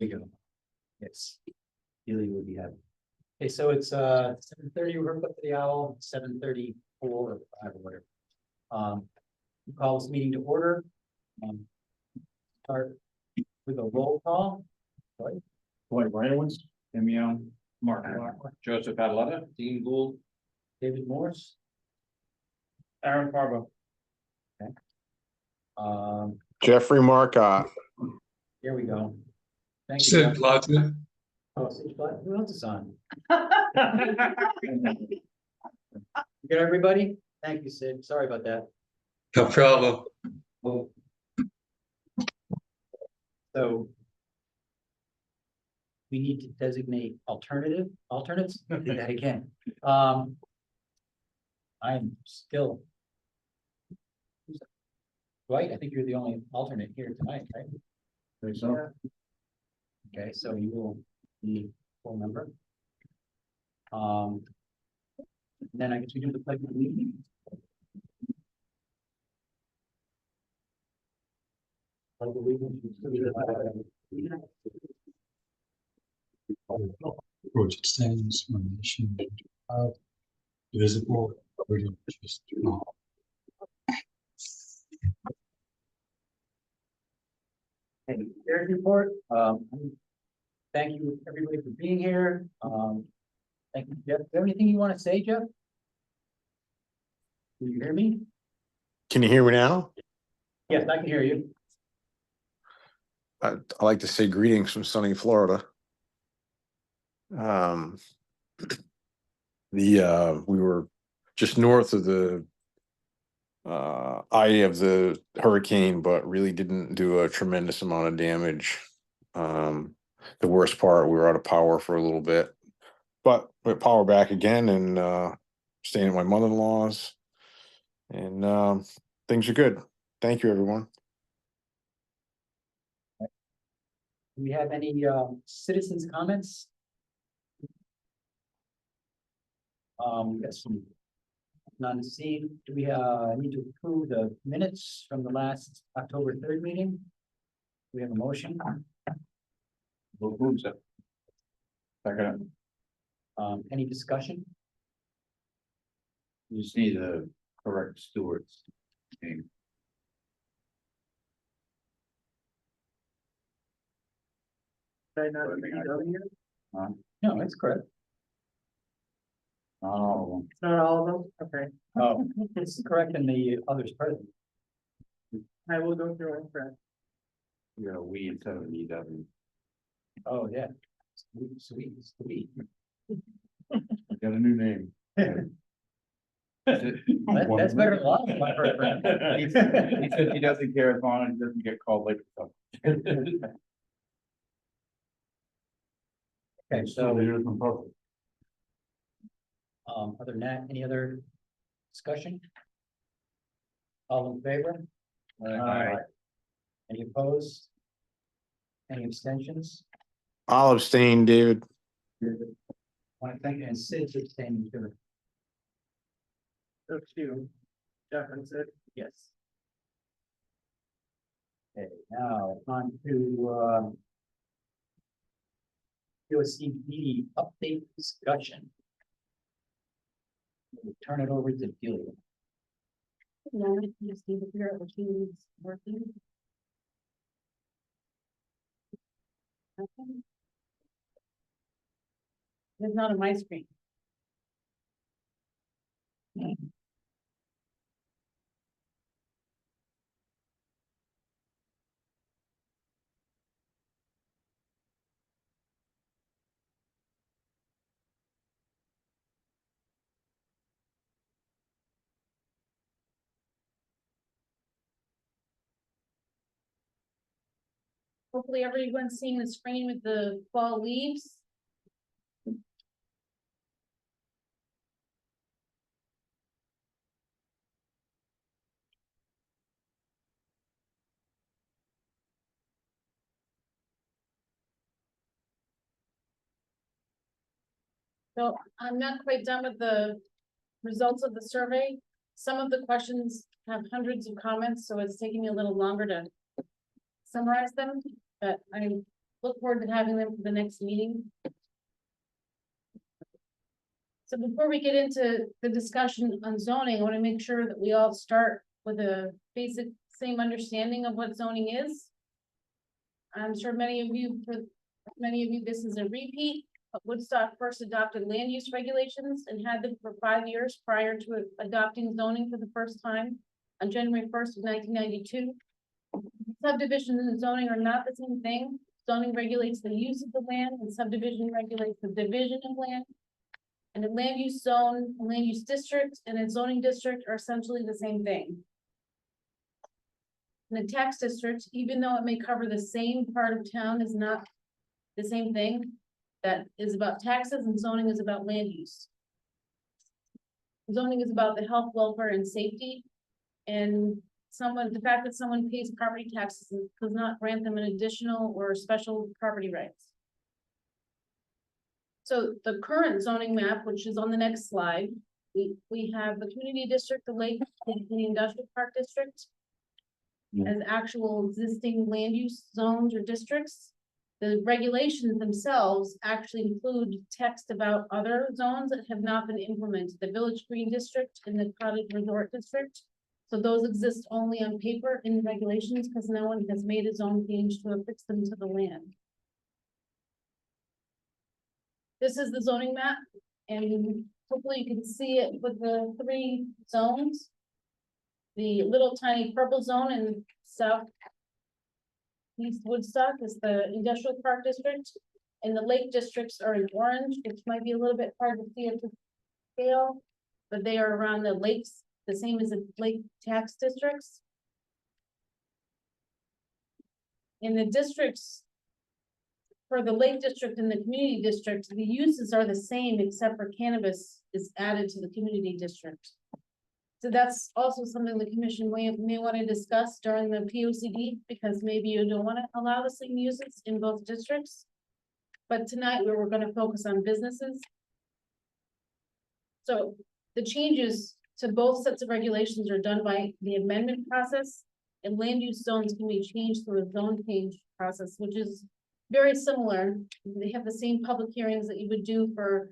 we go. Yes. Delia would be happy. Okay, so it's 7:30, we're up to the owl, 7:34 or 5 or whatever. We call this meeting to order. Start with a roll call. Right? Dwight Rylance, Tim Young, Mark Lockwood, Joseph Adeletta, Dean Gould, David Morse. Aaron Fargo. Jeffrey Marcotte. Here we go. Thank you. Sid Jeff. Plaza. Oh, Sid Plaza. Who else is on? You got everybody? Thank you, Sid. Sorry about that. No problem. So we need to designate alternates. Do that again. I'm still. Right, I think you're the only alternate here tonight, right? Think so? Okay, so you will be full member. Then I guess we do the pledge of allegiance. Pledge of allegiance to the flag Which extends one nation visible, freedom, just all. Okay, Chair's report. Thank you, everybody, for being here. Thank you, Jeff. Is there anything you want to say, Jeff? Can you hear me? Can you hear me now? Yes, I can hear you. I like to say greetings from sunny Florida. We were just north of the eye of the hurricane, but really didn't do a tremendous amount of damage. The worst part, we were out of power for a little bit, but we power back again and staying at my mother-in-law's, and things are good. Thank you, everyone. Do we have any citizens' comments? Yes. None seen. Do we need to approve the minutes from the last October 3rd meeting? We have a motion. Who moves it? Second, Any discussion? you just need the correct stewards. name. Huh? No, that's correct. Oh, It's not all of them? Okay, Oh, it's correct in the others present. I will go through it first. you got a we instead of an EW. Oh, yeah. Sweet. Got a new name. That's better than a lot of my friend. He said he doesn't care as long as he doesn't get called like something. Okay, so, Leaders from public. other than that, any other discussion? All in favor? Aye. Any opposed? Any abstentions? I'll abstain, David. Want to thank, and Sid's abstaining too. Those two. Jeff and Sid. Yes. Okay, now on to PZC update discussion. We'll turn it over to Delia. Yeah, I just need to figure out which one is working. Okay. It's not on my screen. Hopefully everyone's seeing the screen with the fall leaves. So I'm not quite done with the results of the survey. Some of the questions have hundreds of comments, so it's taking me a little longer to summarize them, but I'm look forward to having them for the next meeting. So before we get into the discussion on zoning, I want to make sure that we all start with a basic same understanding of what zoning is. I'm sure many of you, this is a repeat, but Woodstock first adopted land use regulations and had them for 5 years prior to adopting zoning for the first time on January 1st of 1992. Subdivision and zoning are not the same thing. Zoning regulates the use of the land and subdivision regulates the division of land. And a land use zone, a land use district, and a zoning district are essentially the same thing. In a tax district, even though it may cover the same part of town, is not the same thing. That is about taxes and zoning is about land use. Zoning is about the health, welfare, and safety. And the fact that someone pays property taxes does not grant them an additional or special property rights. So the current zoning map, which is on the next slide, we have the community district, the lake, and the industrial park district as actual existing land use zones or districts. The regulations themselves actually include text about other zones that have not been implemented, the Village Green District and the Cottage Resort District. So those exist only on paper in regulations because no one has made a zone change to affix them to the land. This is the zoning map, and hopefully you can see it with the 3 zones. The little tiny purple zone in south east Woodstock is the industrial park district, and the lake districts are in orange, which might be a little bit hard to see at the scale, but they are around the lakes, the same as the lake tax districts. In the districts, for the lake district and the community district, the uses are the same except for cannabis is added to the community district. So that's also something the commission may want to discuss during the POCD, because maybe you don't want to allow the same uses in both districts. But tonight we're going to focus on businesses. So the changes to both sets of regulations are done by the amendment process, and land use zones can be changed through a zone change process, which is very similar. They have the same public hearings that you would do for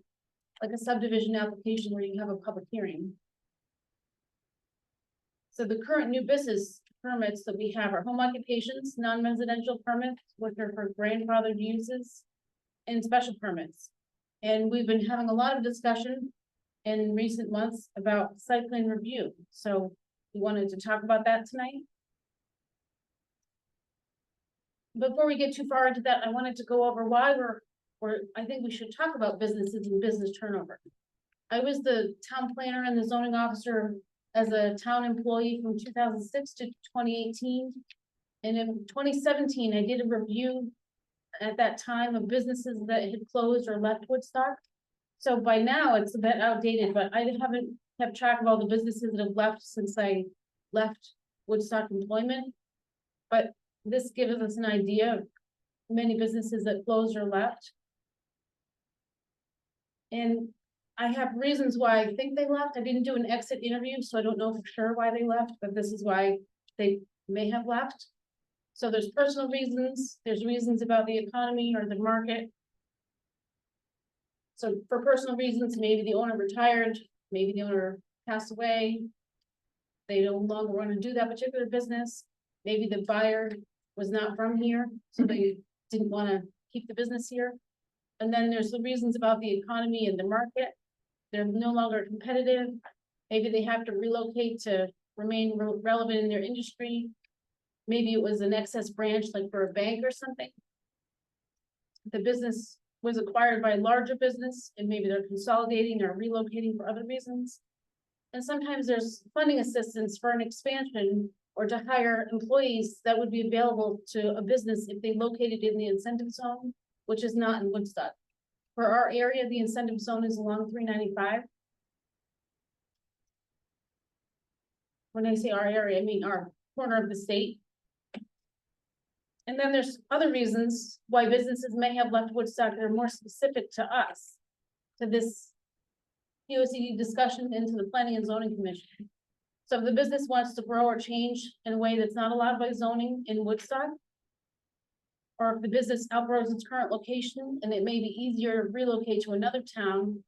like a subdivision application where you have a public hearing. So the current new business permits that we have are home occupations, non-residential permits, which are for grandfathered uses, and special permits. And we've been having a lot of discussion in recent months about site plan review. So we wanted to talk about that tonight. Before we get too far into that, I wanted to go over why I think we should talk about businesses and business turnover. I was the town planner and the zoning officer as a town employee from 2006 to 2018. And in 2017, I did a review at that time of businesses that had closed or left Woodstock. So by now it's a bit outdated, but I haven't kept track of all the businesses that have left since I left Woodstock employment. But this gives us an idea of many businesses that closed or left. And I have reasons why I think they left. I didn't do an exit interview, so I don't know for sure why they left, but this is why they may have left. So there's personal reasons, there's reasons about the economy or the market. So for personal reasons, maybe the owner retired, maybe the owner passed away. They no longer want to do that particular business. Maybe the buyer was not from here, so they didn't want to keep the business here. And then there's the reasons about the economy and the market. They're no longer competitive. Maybe they have to relocate to remain relevant in their industry. Maybe it was an excess branch, like for a bank or something. The business was acquired by a larger business, and maybe they're consolidating or relocating for other reasons. And sometimes there's funding assistance for an expansion or to hire employees that would be available to a business if they located in the incentive zone, which is not in Woodstock. For our area, the incentive zone is along 395. When I say our area, I mean our corner of the state. And then there's other reasons why businesses may have left Woodstock that are more specific to us, to this POCD discussion into the Planning and Zoning Commission. So if the business wants to grow or change in a way that's not allowed by zoning in Woodstock, or if the business outgrows its current location and it may be easier to relocate to another town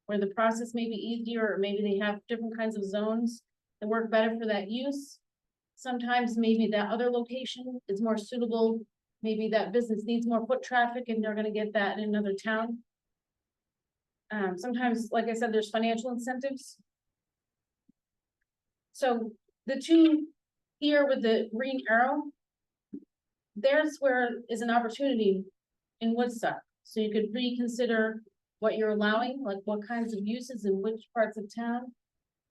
where the process may be easier, or maybe they have different kinds of zones that work better for that use. Sometimes maybe that other location is more suitable. Maybe that business needs more foot traffic and they're gonna get that in another town. Sometimes, like I said, there's financial incentives. So the two here with the green arrow, there's where is an opportunity in Woodstock. So you could reconsider what you're allowing, like what kinds of uses in which parts of town,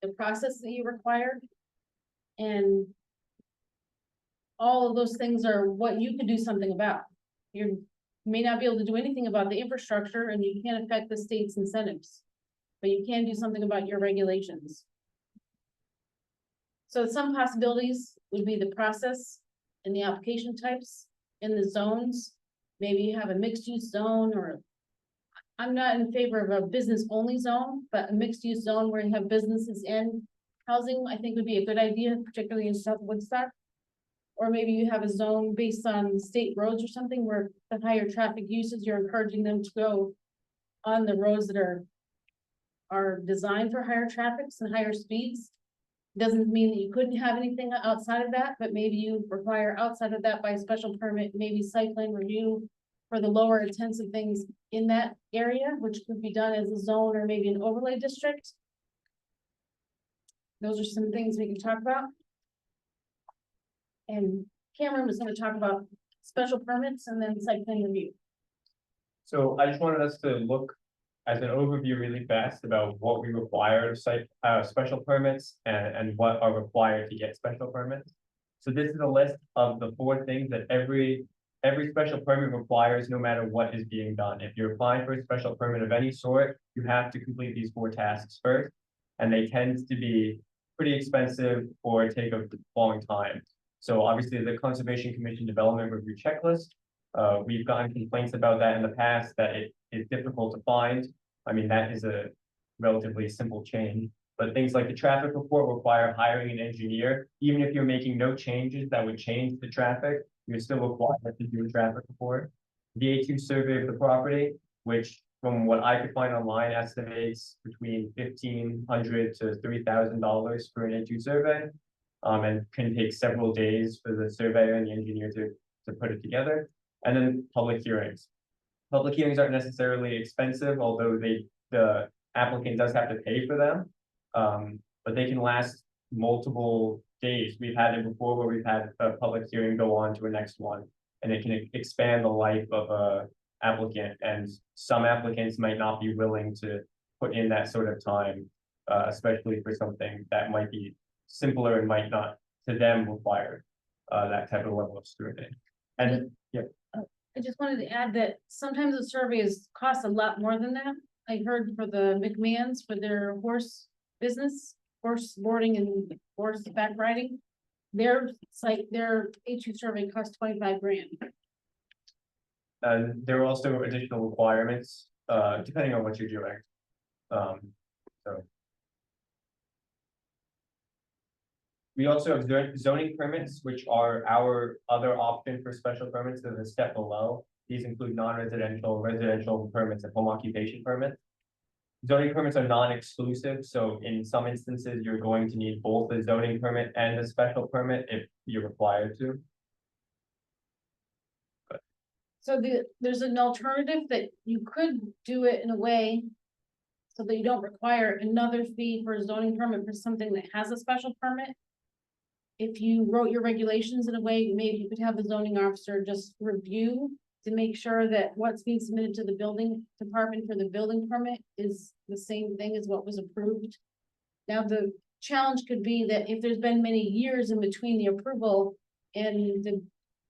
the process that you require. And all of those things are what you could do something about. You may not be able to do anything about the infrastructure and you can't affect the state's incentives, but you can do something about your regulations. So some possibilities would be the process and the application types in the zones. Maybe you have a mixed use zone, or I'm not in favor of a business only zone, but a mixed use zone where you have businesses and housing, I think would be a good idea, particularly in South Woodstock. Or maybe you have a zone based on state roads or something where the higher traffic uses, you're encouraging them to go on the roads that are designed for higher traffics and higher speeds. Doesn't mean that you couldn't have anything outside of that, but maybe you require outside of that by special permit, maybe site plan review for the lower intensive things in that area, which could be done as a zone or maybe an overlay district. Those are some things we can talk about. And Cameron was going to talk about special permits and then site plan review. So I just wanted us to look as an overview really fast about what we require special permits and what are required to get special permits. So this is a list of the 4 things that every special permit requires, no matter what is being done. If you're applying for a special permit of any sort, you have to complete these 4 tasks first, and they tend to be pretty expensive or take a long time. So obviously the Conservation Commission Development Review Checklist, we've gotten complaints about that in the past, that it is difficult to find. I mean, that is a relatively simple change, but things like the traffic report require hiring an engineer. Even if you're making no changes that would change the traffic, you're still required to do a traffic report. The A2 survey of the property, which from what I could find online estimates between $1,500 to $3,000 for an A2 survey. And can take several days for the surveyor and the engineer to put it together. And then public hearings. Public hearings aren't necessarily expensive, although the applicant does have to pay for them. But they can last multiple days. We've had it before where we've had a public hearing go on to a next one, and it can expand the life of a applicant. And some applicants might not be willing to put in that sort of time, especially for something that might be simpler and might not to them require that type of level of scrutiny. And yeah, I just wanted to add that sometimes the surveys cost a lot more than that. I heard for the McMahons for their horse business, horse boarding and horse back riding, their A2 survey cost 25 grand. and there are also additional requirements depending on what you're doing. So we also have zoning permits, which are our other option for special permits. There's a step below. These include non-residential, residential permits, and home occupation permits. Zoning permits are non-exclusive, so in some instances, you're going to need both a zoning permit and a special permit if you're required to. So there's an alternative that you could do it in a way so that you don't require another fee for a zoning permit for something that has a special permit. If you wrote your regulations in a way, maybe you could have the zoning officer just review to make sure that what's being submitted to the building department for the building permit is the same thing as what was approved. Now, the challenge could be that if there's been many years in between the approval and the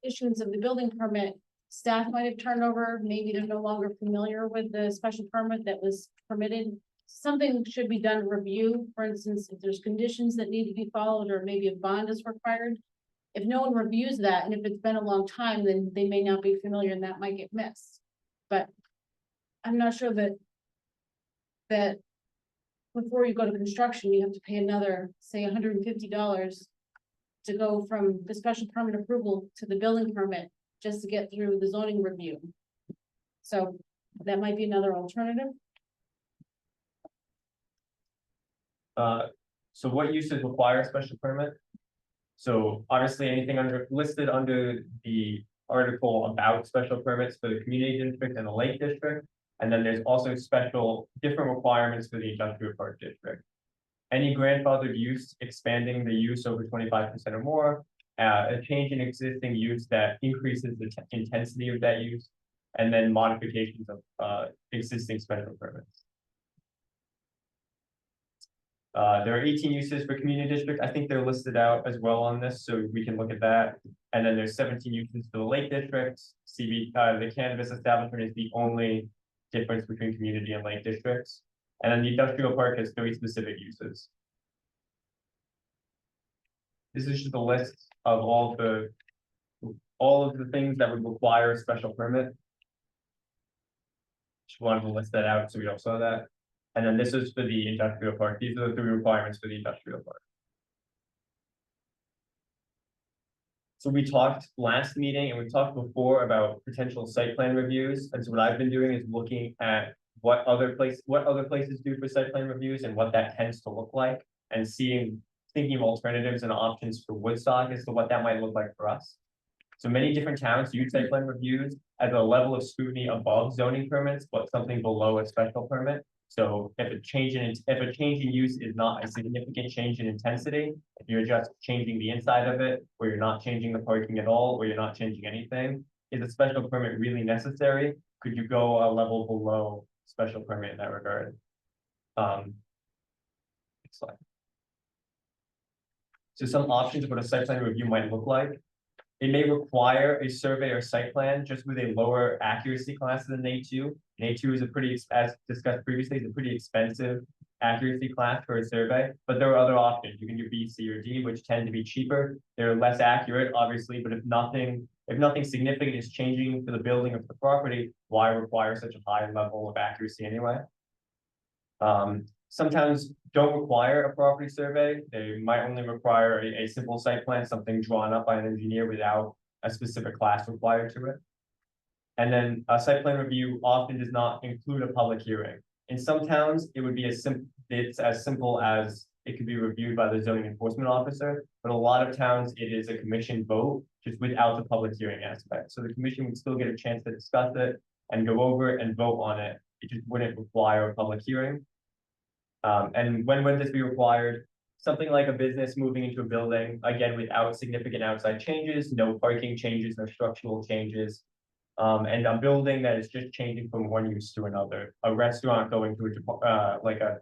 issuance of the building permit, staff might have turned over, maybe they're no longer familiar with the special permit that was permitted. Something should be done, review, for instance, if there's conditions that need to be followed, or maybe a bond is required. If no one reviews that, and if it's been a long time, then they may not be familiar and that might get missed. But I'm not sure that before you go to construction, you have to pay another, say, $150 to go from the special permit approval to the building permit. just to get through the zoning review. So that might be another alternative. So what uses require a special permit? So obviously, anything listed under the article about special permits for the community district and the lake district. And then there's also different requirements for the industrial park district. Any grandfathered use expanding the use over 25% or more, a change in existing use that increases the intensity of that use, and then modifications of existing special permits. There are 18 uses for community district. I think they're listed out as well on this, so we can look at that. And then there's 17 uses for the lake district. The cannabis establishment is the only difference between community and lake districts. And then the industrial park has 3 specific uses. This is just a list of all of the things that would require a special permit. Just wanted to list that out so we all saw that. And then this is for the industrial park. These are the 3 requirements for the industrial park. So we talked last meeting and we talked before about potential site plan reviews. And so what I've been doing is looking at what other places do for site plan reviews and what that tends to look like, and thinking of alternatives and options for Woodstock as to what that might look like for us. So many different towns use site plan reviews as a level of scrutiny above zoning permits, but something below a special permit. So if a change in use is not a significant change in intensity, if you're just changing the inside of it, or you're not changing the parking at all, or you're not changing anything, is a special permit really necessary? Could you go a level below special permit in that regard? Next slide. So some options of what a site plan review might look like. It may require a survey or site plan just with a lower accuracy class than an A2. An A2 is as discussed previously, is a pretty expensive accuracy class for a survey, but there are other options. You can do B, C, or D, which tend to be cheaper. They're less accurate, obviously, but if nothing significant is changing for the building of the property, why require such a high level of accuracy anyway? Sometimes don't require a property survey. They might only require a simple site plan, something drawn up by an engineer without a specific class required to it. And then a site plan review often does not include a public hearing. In some towns, it would be it's as simple as it could be reviewed by the zoning enforcement officer, but a lot of towns, it is a commission vote just without the public hearing aspect. So the commission would still get a chance to discuss it and go over it and vote on it. It just wouldn't require a public hearing. And when would this be required? Something like a business moving into a building, again, without significant outside changes, no parking changes, no structural changes. And a building that is just changing from one use to another. A restaurant going to like a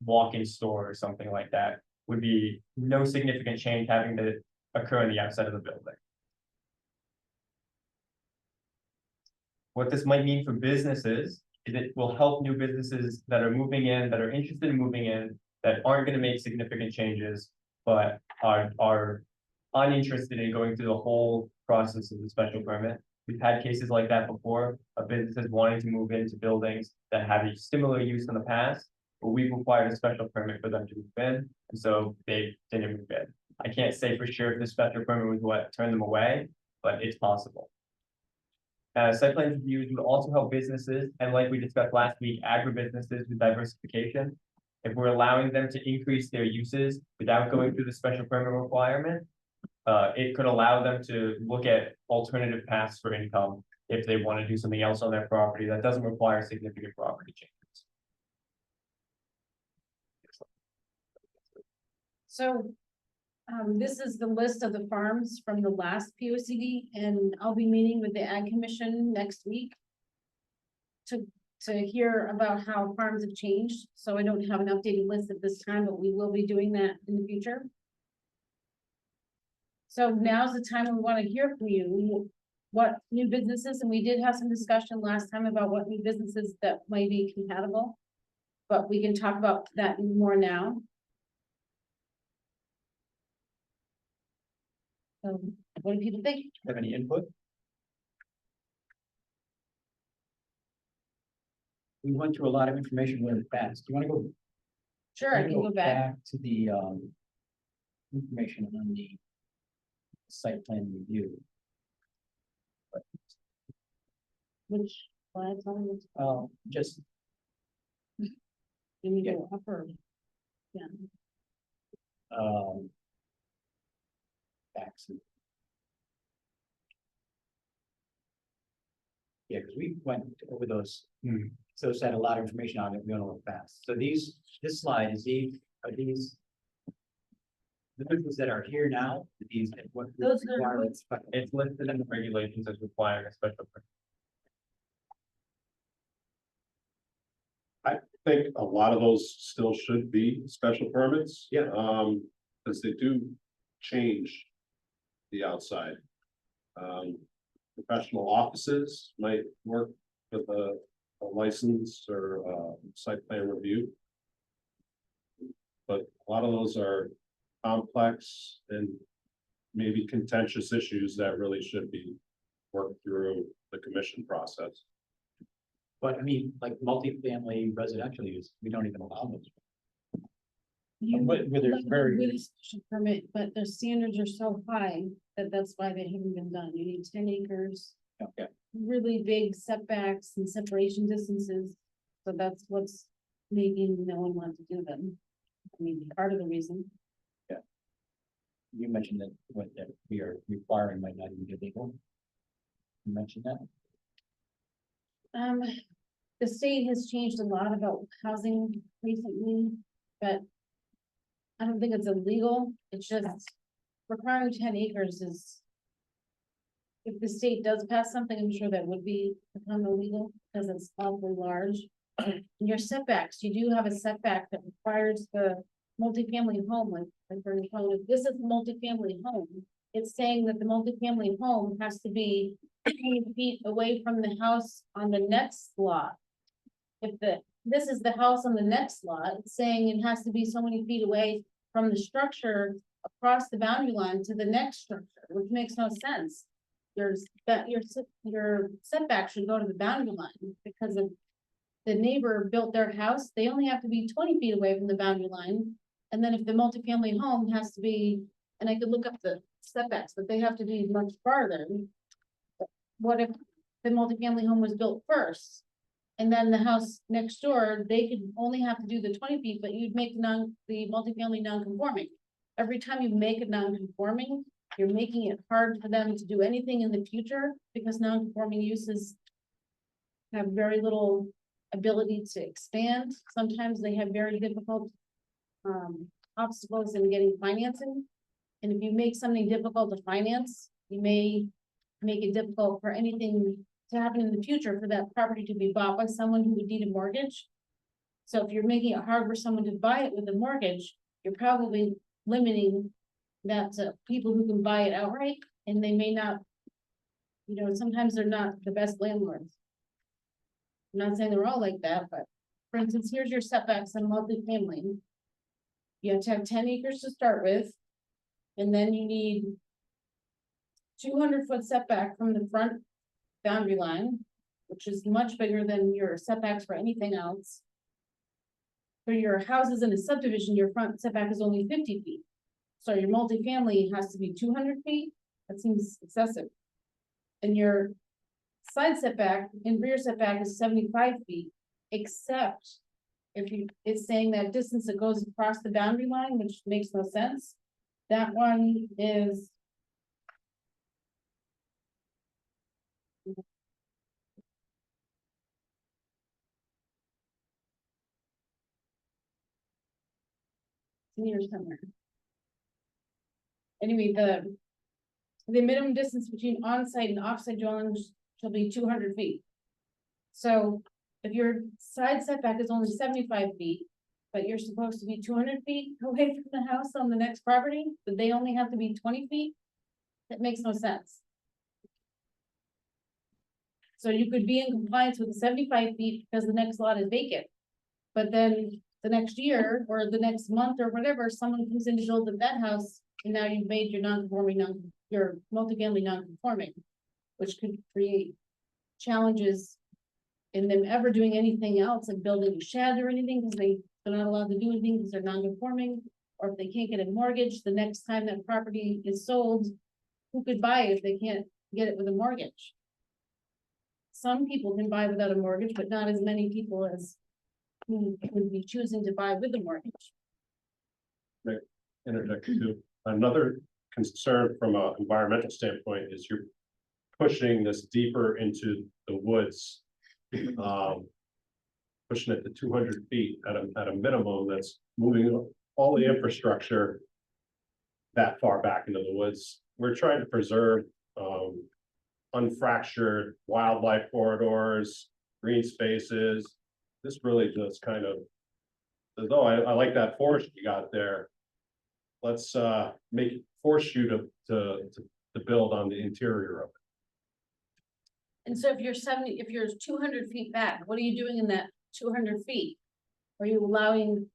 walk-in store or something like that would be no significant change having to occur on the outside of the building. What this might mean for businesses is it will help new businesses that are moving in, that are interested in moving in, that aren't going to make significant changes, but are uninterested in going through the whole process of the special permit. We've had cases like that before, of businesses wanting to move into buildings that have a similar use in the past, but we've required a special permit for them to move in, and so they didn't move in. I can't say for sure if the special permit was what turned them away, but it's possible. Site plan reviews would also help businesses, and like we discussed last week, agribusinesses with diversification. If we're allowing them to increase their uses without going through the special permit requirement, it could allow them to look at alternative paths for income if they want to do something else on their property that doesn't require significant property changes. So this is the list of the farms from the last POCD, and I'll be meeting with the Ag Commission next week to hear about how farms have changed. So I don't have an updated list at this time, but we will be doing that in the future. So now's the time we want to hear from you. What new businesses, and we did have some discussion last time about what new businesses that might be compatible, but we can talk about that more now. So what do people think? Have any input? We went through a lot of information really fast. Do you want to go? Sure, I can go back. To the information on the site plan review. But Which, slides on, Just, you need to go upper. Yeah, um. Backs. Yeah, because we went over those, so it's had a lot of information on it, we don't know fast, so this slide is are these. The businesses that are here now, these, what Those are- requirements, It's listed in the regulations as requiring a special permit. I think a lot of those still should be special permits. Yeah. Because they do change the outside. Professional offices might work with a license or site plan review. But a lot of those are complex and maybe contentious issues that really should be worked through the commission process. but I mean, like multifamily residential use, we don't even allow those. you Where there's like very- with a special permit, but their standards are so high that that's why they haven't been done. You need 10 acres, Okay, really big setbacks and separation distances. So that's what's making no one want to do them. I mean, part of the reason. you mentioned that what that we are requiring might not even be legal. You mentioned that, The state has changed a lot about housing recently, but I don't think it's illegal. It's just requiring 10 acres is. If the state does pass something, I'm sure that would become illegal because it's awfully large. And your setbacks, you do have a setback that requires the multifamily home, like for example, if this is a multifamily home. It's saying that the multifamily home has to be 20 feet away from the house on the next lot. If this is the house on the next lot, it's saying it has to be so many feet away from the structure across the boundary line to the next structure, which makes no sense. Your setback should go to the boundary line because of the neighbor built their house, they only have to be 20 feet away from the boundary line. And then if the multifamily home has to be, and I could look up the setbacks, but they have to be much farther. What if the multifamily home was built first? And then the house next door, they could only have to do the 20 feet, but you'd make the multifamily non-conforming. Every time you make it non-conforming, you're making it hard for them to do anything in the future because non-conforming uses have very little ability to expand. Sometimes they have very difficult obstacles in getting financing. And if you make something difficult to finance, you may make it difficult for anything to happen in the future for that property to be bought by someone who would need a mortgage. So if you're making it hard for someone to buy it with a mortgage, you're probably limiting that to people who can buy it outright, and they may not, sometimes they're not the best landlords. I'm not saying they're all like that, but for instance, here's your setbacks on multifamily. You have to have 10 acres to start with, and then you need 200-foot setback from the front boundary line, which is much bigger than your setbacks for anything else. For your houses in a subdivision, your front setback is only 50 feet. So your multifamily has to be 200 feet. That seems excessive. And your side setback and rear setback is 75 feet, except if it's saying that distance that goes across the boundary line, which makes no sense. That one is. Near somewhere. Anyway, the minimum distance between on-site and off-site dwellings shall be 200 feet. So if your side setback is only 75 feet, but you're supposed to be 200 feet away from the house on the next property, but they only have to be 20 feet, that makes no sense. So you could be in compliance with the 75 feet because the next lot is vacant. But then the next year or the next month or whatever, someone comes in to build that house, and now you've made your your multifamily non-conforming, which could create challenges in them ever doing anything else, like building a shed or anything, because they're not allowed to do anything because they're non-conforming. Or if they can't get a mortgage, the next time that property is sold, who could buy it if they can't get it with a mortgage? some people can buy without a mortgage, but not as many people as who would be choosing to buy with a mortgage. Interject too. Another concern from an environmental standpoint is you're pushing this deeper into the woods. Pushing it to 200 feet at a minimum, that's moving all the infrastructure that far back into the woods. We're trying to preserve unfractured wildlife corridors, green spaces. This really just kind of, although I like that forest you got there. Let's make it force you to build on the interior of it. And so if you're 200 feet back, what are you doing in that 200 feet? Are you allowing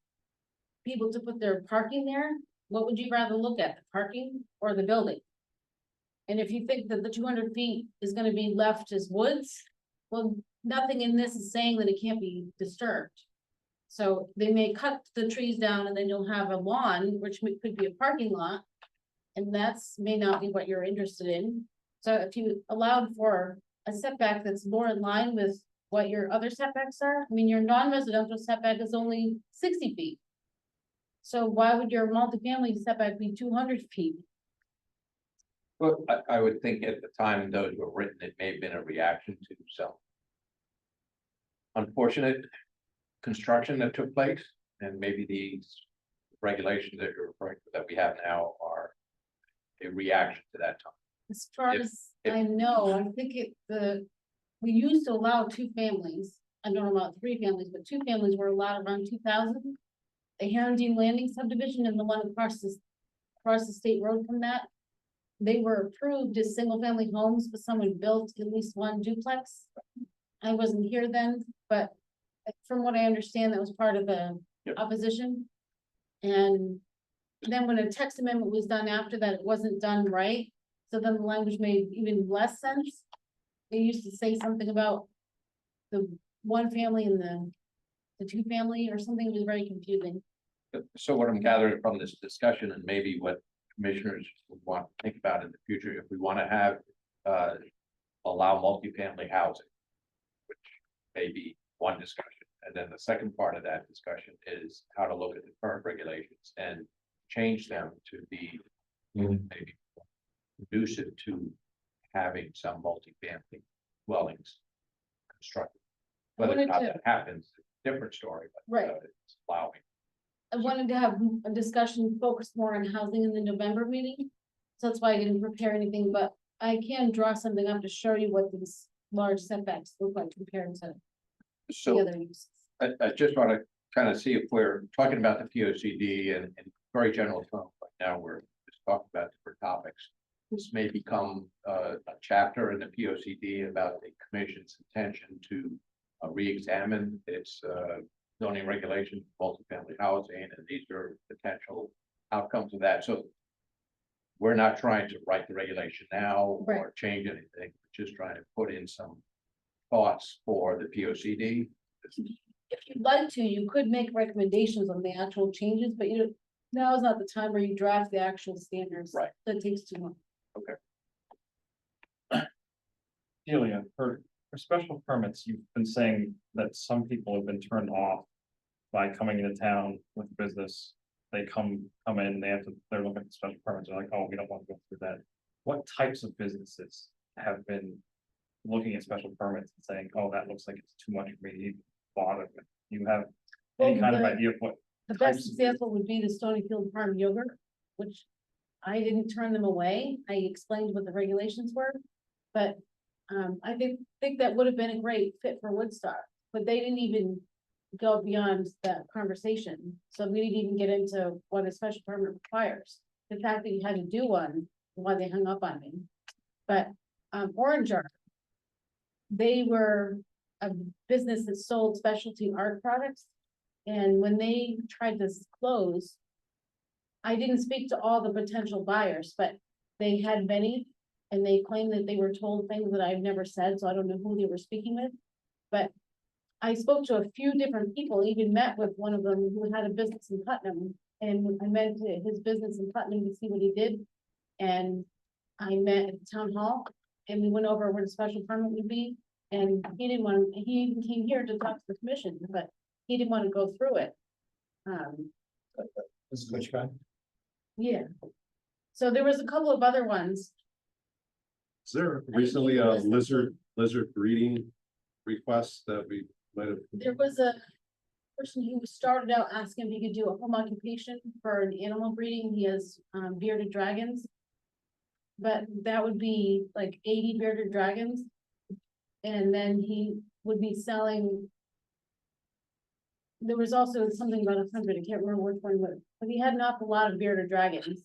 people to put their parking there? What would you rather look at, the parking or the building? And if you think that the 200 feet is gonna be left as woods, well, nothing in this is saying that it can't be disturbed. So they may cut the trees down and then you'll have a lawn, which could be a parking lot. And that's may not be what you're interested in. So if you allowed for a setback that's more in line with what your other setbacks are, I mean, your non-residential setback is only 60 feet. So why would your multifamily setback be 200 feet? Well, I would think at the time those were written, it may have been a reaction to some unfortunate construction that took place, and maybe these regulations that you're referring to that we have now are a reaction to that time. As far If- as I know, I think we used to allow 2 families. I don't know about 3 families, but 2 families were allowed around 2000. The Herondine Landing subdivision and the one across the state road from that. They were approved as single family homes, but someone built at least 1 duplex. I wasn't here then, but from what I understand, that was part of the Yep. opposition. And then when a text amendment was done after that, it wasn't done right. So then the language made even less sense. They used to say something about the 1 family and the 2 family or something. It was very confusing. So what I'm gathering from this discussion, and maybe what commissioners would want to think about in the future, if we want to have allow multifamily housing, which may be one discussion. And then the second part of that discussion is how to look at the current regulations and change them to be maybe conducive to having some multifamily dwellings constructed. Whether or not that happens, is a different story, but Right. it's allowing. I wanted to have a discussion focused more on housing in the November meeting. So that's why I didn't prepare anything, but I can draw something up to show you what these large setbacks look like compared to the So other uses. I just want to kind of see if we're talking about the POCD and very general terms. Right now, we're just talking about different topics. This may become a chapter in the POCD about the commission's intention to re-examine its zoning regulations, multifamily housing, and these are potential outcomes of that. So we're not trying to write the regulation now or change anything. We're just trying to put in some thoughts for the POCD. If you'd like to, you could make recommendations on the actual changes, but now is not the time where you draft the actual standards. Right. That takes too long. Delia, for special permits, you've been saying that some people have been turned off by coming into town with business. They come in, they're looking at special permits, they're like, oh, we don't want to go through that. What types of businesses have been looking at special permits and saying, oh, that looks like it's too much for me to even bother with? You have any kind of idea of what? The types best of example would be the Stonyfield Farm yogurt, which I didn't turn them away. I explained what the regulations were. But I think that would have been a great fit for Woodstock, but they didn't even go beyond that conversation. So we didn't even get into what a special permit requires. The fact that you had to do one, why they hung up on me. But Orange Art, they were a business that sold specialty art products. And when they tried to close, I didn't speak to all the potential buyers, but they had many. And they claimed that they were told things that I've never said, so I don't know who they were speaking with. But I spoke to a few different people, even met with one of them who had a business in Putnam. And I went to his business in Putnam to see what he did. And I met at the town hall and we went over what a special permit would be. And he didn't want, he even came here to talk to the commission, but he didn't want to go through it. This is which guy? Yeah. So there was a couple of other ones. Is there recently a lizard breeding request that we might have? There was a person who started out asking if he could do a home occupation for an animal breeding. He has bearded dragons. But that would be like 80 bearded dragons. And then he would be selling. There was also something about 100, I can't remember which one, but he had an awful lot of bearded dragons.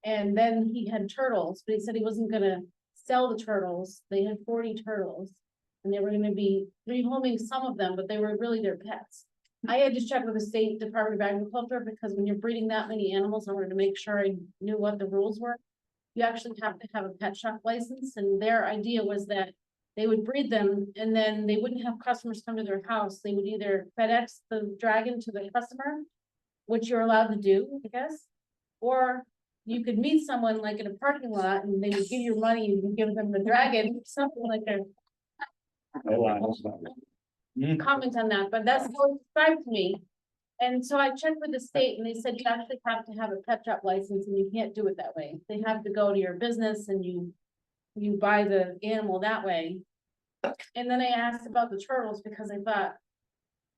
And then he had turtles, but he said he wasn't gonna sell the turtles. They had 40 turtles. And they were gonna be rehoming some of them, but they were really their pets. I had to check with the State Department of Agriculture, because when you're breeding that many animals, I wanted to make sure I knew what the rules were. You actually have to have a pet shop license, and their idea was that they would breed them and then they wouldn't have customers come to their house. They would either FedEx the dragon to the customer, which you're allowed to do, I guess. Or you could meet someone like in a parking lot and they would give you money and you give them the dragon, something like that. Comment on that, but that's what it described to me. And so I checked with the state and they said you actually have to have a pet shop license and you can't do it that way. They have to go to your business and you buy the animal that way. And then I asked about the turtles because I thought,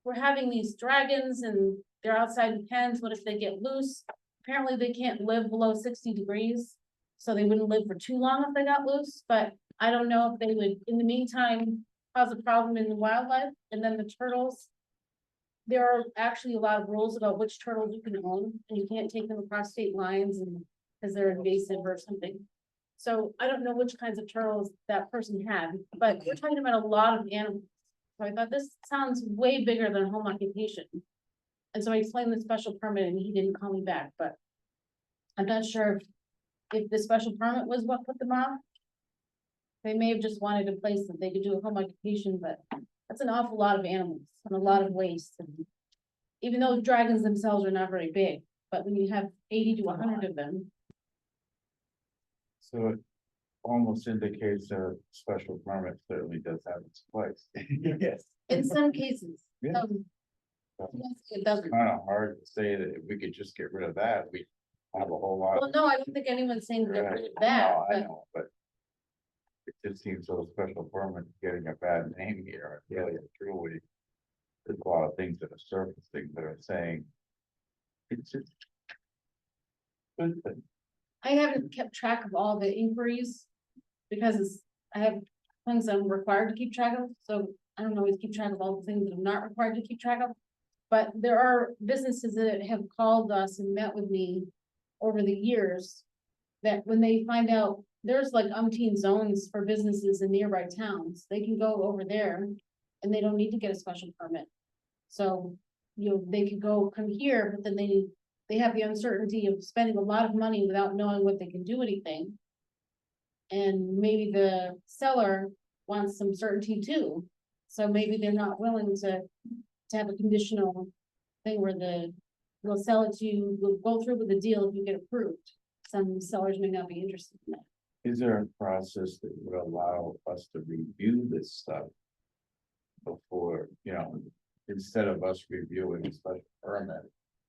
we're having these dragons and they're outside in pens. What if they get loose? Apparently they can't live below 60 degrees. So they wouldn't live for too long if they got loose, but I don't know if they would, in the meantime, cause a problem in the wildlife. And then the turtles, there are actually a lot of rules about which turtles you can own, and you can't take them across state lines and because they're invasive or something. So I don't know which kinds of turtles that person had, but we're talking about a lot of animals. So I thought this sounds way bigger than home occupation. And so I explained the special permit and he didn't call me back, but I'm not sure if the special permit was what put them off. They may have just wanted a place that they could do a home occupation, but that's an awful lot of animals and a lot of waste. And even though dragons themselves are not very big, but when you have 80 to 100 of them. So it almost indicates a special permit certainly does have its place. Yes. In some cases. Yeah. It doesn't. Kind of hard to say that if we could just get rid of that, we have a whole lot. Well, no, I don't think anyone's saying get rid of Right. that, No, I but know, but it just seems so special permit getting a bad name here, really and truly. There's a lot of things that are surfacing that are saying. It's just. Good thing. I haven't kept track of all the inquiries. Because I have things I'm required to keep track of, so I don't always keep track of all the things that I'm not required to keep track of. But there are businesses that have called us and met with me over the years. That when they find out there's like umpteen zones for businesses in nearby towns, they can go over there. And they don't need to get a special permit. So, they could come here, but then they have the uncertainty of spending a lot of money without knowing what they can do anything. And maybe the seller wants some certainty too. So maybe they're not willing to have a conditional thing where they'll sell it to you, we'll go through with the deal if you get approved. Some sellers may not be interested in that. Is there a process that would allow us to review this stuff? Before, instead of us reviewing a special permit,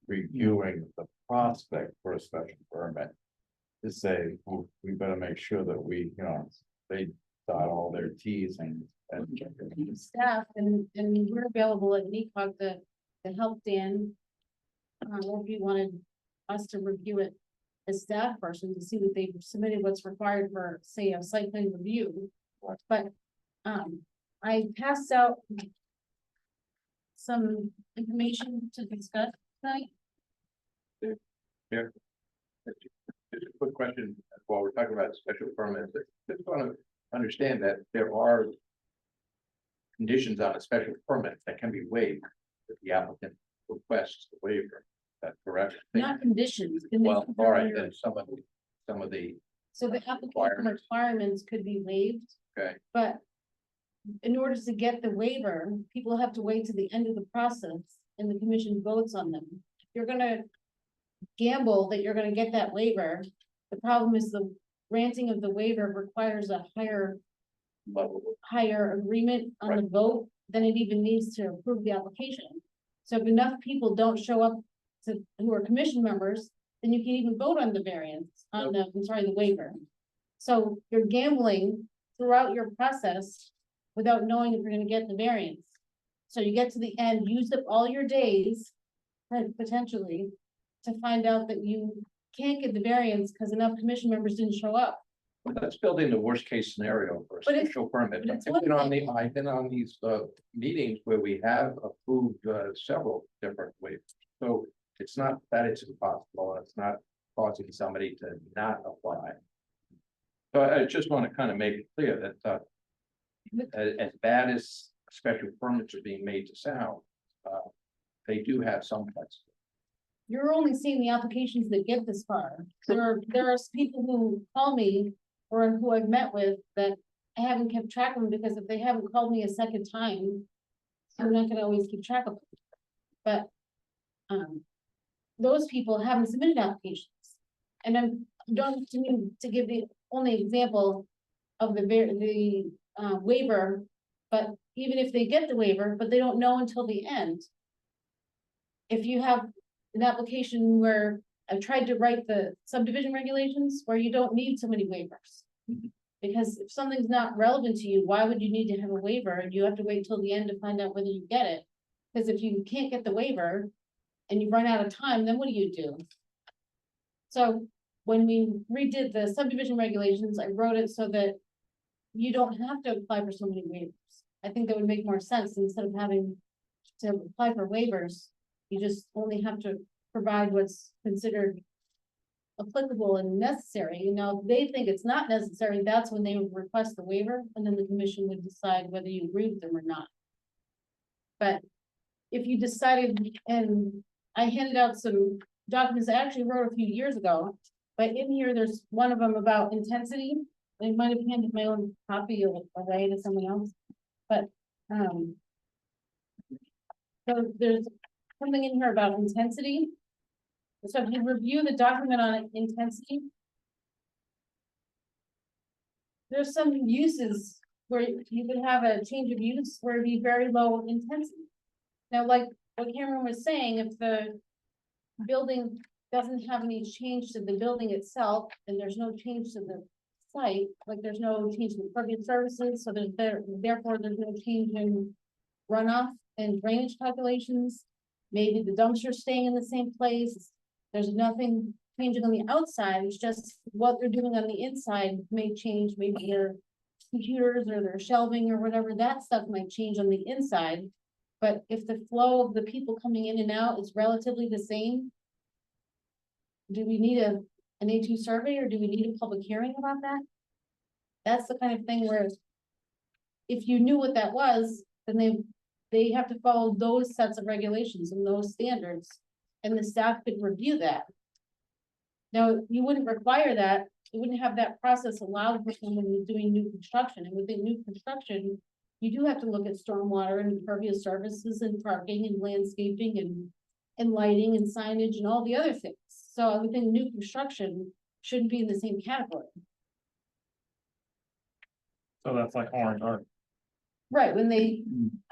reviewing the prospect for a special permit. To say, we better make sure that we, they dot all their T's and. Staff and we're available at NECOG to help Dan. Or if you wanted us to review it as staff person to see that they've submitted what's required for, say, a site plan review. But I passed out some information to discuss tonight. Just a quick question, while we're talking about special permits, just want to understand that there are conditions on a special permit that can be waived if the applicant requests the waiver. Is that correct? Not conditions. Well, all right, then some of the, So the application requirements could be waived. okay, But in order to get the waiver, people have to wait to the end of the process and the commission votes on them. If you're gonna gamble that you're gonna get that waiver, the problem is the granting of the waiver requires a higher higher agreement on the vote than it even needs to approve the application. So if enough people don't show up who are commission members, then you can't even vote on the variance, on the, I'm sorry, the waiver. So you're gambling throughout your process without knowing if you're gonna get the variance. So you get to the end, use up all your days, potentially, to find out that you can't get the variance because enough commission members didn't show up. Let's build in the worst case scenario for a But it's- special permit. but it's I've been one on I've been on these meetings where we have approved several different waivers. So it's not that it's impossible, it's not causing somebody to not apply. So I just want to kind of make it clear that as bad as special permits are being made to sound, they do have some flexibility. You're only seeing the applications that get this far. There are people who call me or who I've met with that I haven't kept track of them because if they haven't called me a second time, I'm not gonna always keep track of them. But, those people haven't submitted applications. And I'm don't to give the only example of the waiver, but even if they get the waiver, but they don't know until the end. If you have an application where I've tried to write the subdivision regulations where you don't need so many waivers. Because if something's not relevant to you, why would you need to have a waiver? And you have to wait till the end to find out whether you get it. Because if you can't get the waiver and you run out of time, then what do you do? So when we redid the subdivision regulations, I wrote it so that you don't have to apply for so many waivers. I think that would make more sense instead of having to apply for waivers. You just only have to provide what's considered applicable and necessary. Now, if they think it's not necessary, that's when they would request the waiver, and then the commission would decide whether you agree with them or not. But if you decided, and I handed out some documents I actually wrote a few years ago, but in here, there's one of them about intensity. I might have handed my own copy away to someone else, but, so there's something in here about intensity. So if you review the document on intensity, there's some uses where you could have a change of use where it'd be very low intensity. Now, like what Cameron was saying, if the building doesn't have any change to the building itself, and there's no change to the site, like there's no change in impervious services, so therefore there's no change in runoff and drainage calculations. Maybe the dumpster's staying in the same place. There's nothing changing on the outside, it's just what they're doing on the inside may change, maybe their computers or their shelving or whatever, that stuff might change on the inside. But if the flow of the people coming in and out is relatively the same, do we need an A2 survey or do we need a public hearing about that? That's the kind of thing where if you knew what that was, then they have to follow those sets of regulations and those standards, and the staff could review that. Now, you wouldn't require that, you wouldn't have that process allowed for someone who's doing new construction, and within new construction, you do have to look at stormwater and impervious services and parking and landscaping and lighting and signage and all the other things. So I would think new construction shouldn't be in the same category. So that's like R&R. Right, when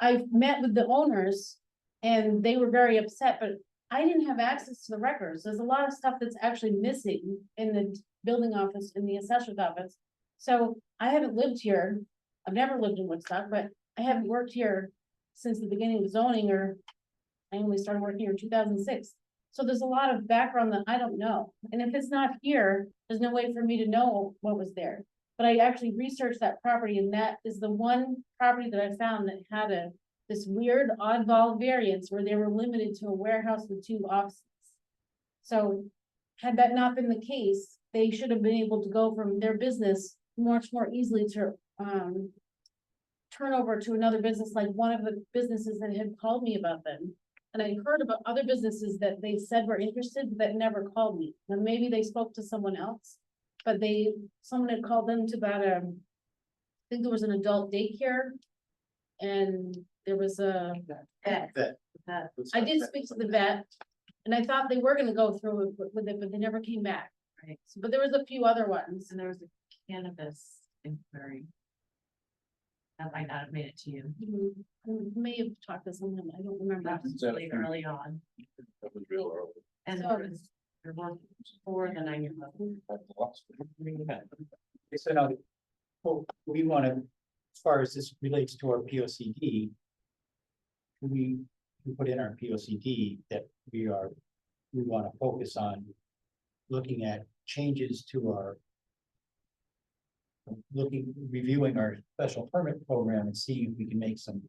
I met with the owners and they were very upset, but I didn't have access to the records. There's a lot of stuff that's actually missing in the building office, in the assessor's office. So I haven't lived here. I've never lived in Woodstock, but I haven't worked here since the beginning of zoning, or I only started working here in 2006. So there's a lot of background that I don't know. And if it's not here, there's no way for me to know what was there. But I actually researched that property, and that is the one property that I found that had this weird oddball variance where they were limited to a warehouse with 2 offices. So had that not been the case, they should have been able to go from their business much more easily to turn over to another business, like one of the businesses that had called me about them. And I heard about other businesses that they said were interested that never called me. Now maybe they spoke to someone else, but someone had called them to about I think there was an adult daycare, and there was a vet. I did speak to the vet, and I thought they were gonna go through with it, but they never came back. Right. But there was a few other ones. And there was a cannabis inquiry. That might not have made it to you. I may have talked to someone, I don't remember. That was really early on. That was real early. And So- there was before the 9/11. So now, well, we wanna, as far as this relates to our P O C D. We put in our P O C D that we wanna focus on. Looking at changes to our. Reviewing our special permit program and seeing if we can make some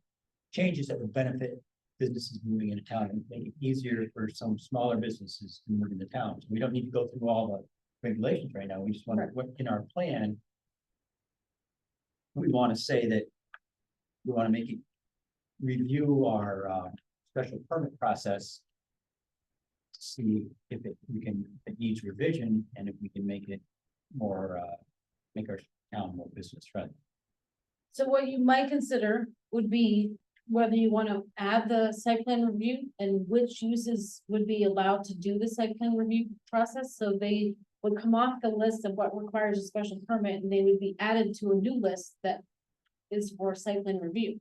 changes that would benefit businesses moving into town and make it easier for some smaller businesses to move into town. So we don't need to go through all the regulations right now. We just want to, what in our plan. We want to say that we want to make it, review our special permit process. See if it needs revision and if we can make it more, make our town more business friendly. So what you might consider would be whether you want to add the site plan review and which uses would be allowed to do the site plan review process. So they would come off the list of what requires a special permit and they would be added to a new list that is for site plan review,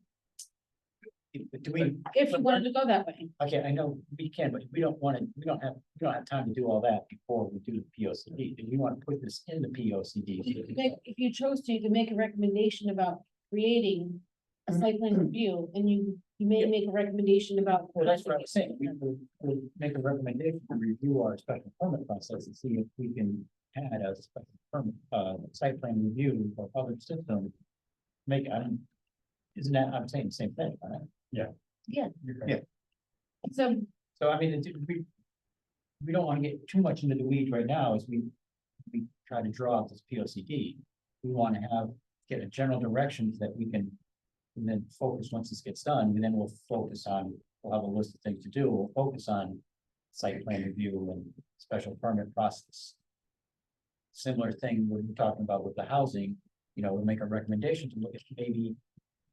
Do we, if you wanted to go that way. okay, I know we can, but we don't want to, we don't have time to do all that before we do the P O C D. Do you want to put this in the P O C D? If you chose to, you can make a recommendation about creating a site plan review, and you may make a recommendation about. Well, that's what I was saying. We'll make a recommendation to review our special permit process and see if we can add a special permit, site plan review for other systems. Make, isn't that, I'm saying the same thing, right? Yeah. Yeah. So, So I mean, we don't want to get too much into the weeds right now as we try to draw out this P O C D. We want to get a general directions that we can, and then focus once this gets done, and then we'll have a list of things to do. We'll focus on site plan review and special permit process. Similar thing we're talking about with the housing, we'll make a recommendation to look at maybe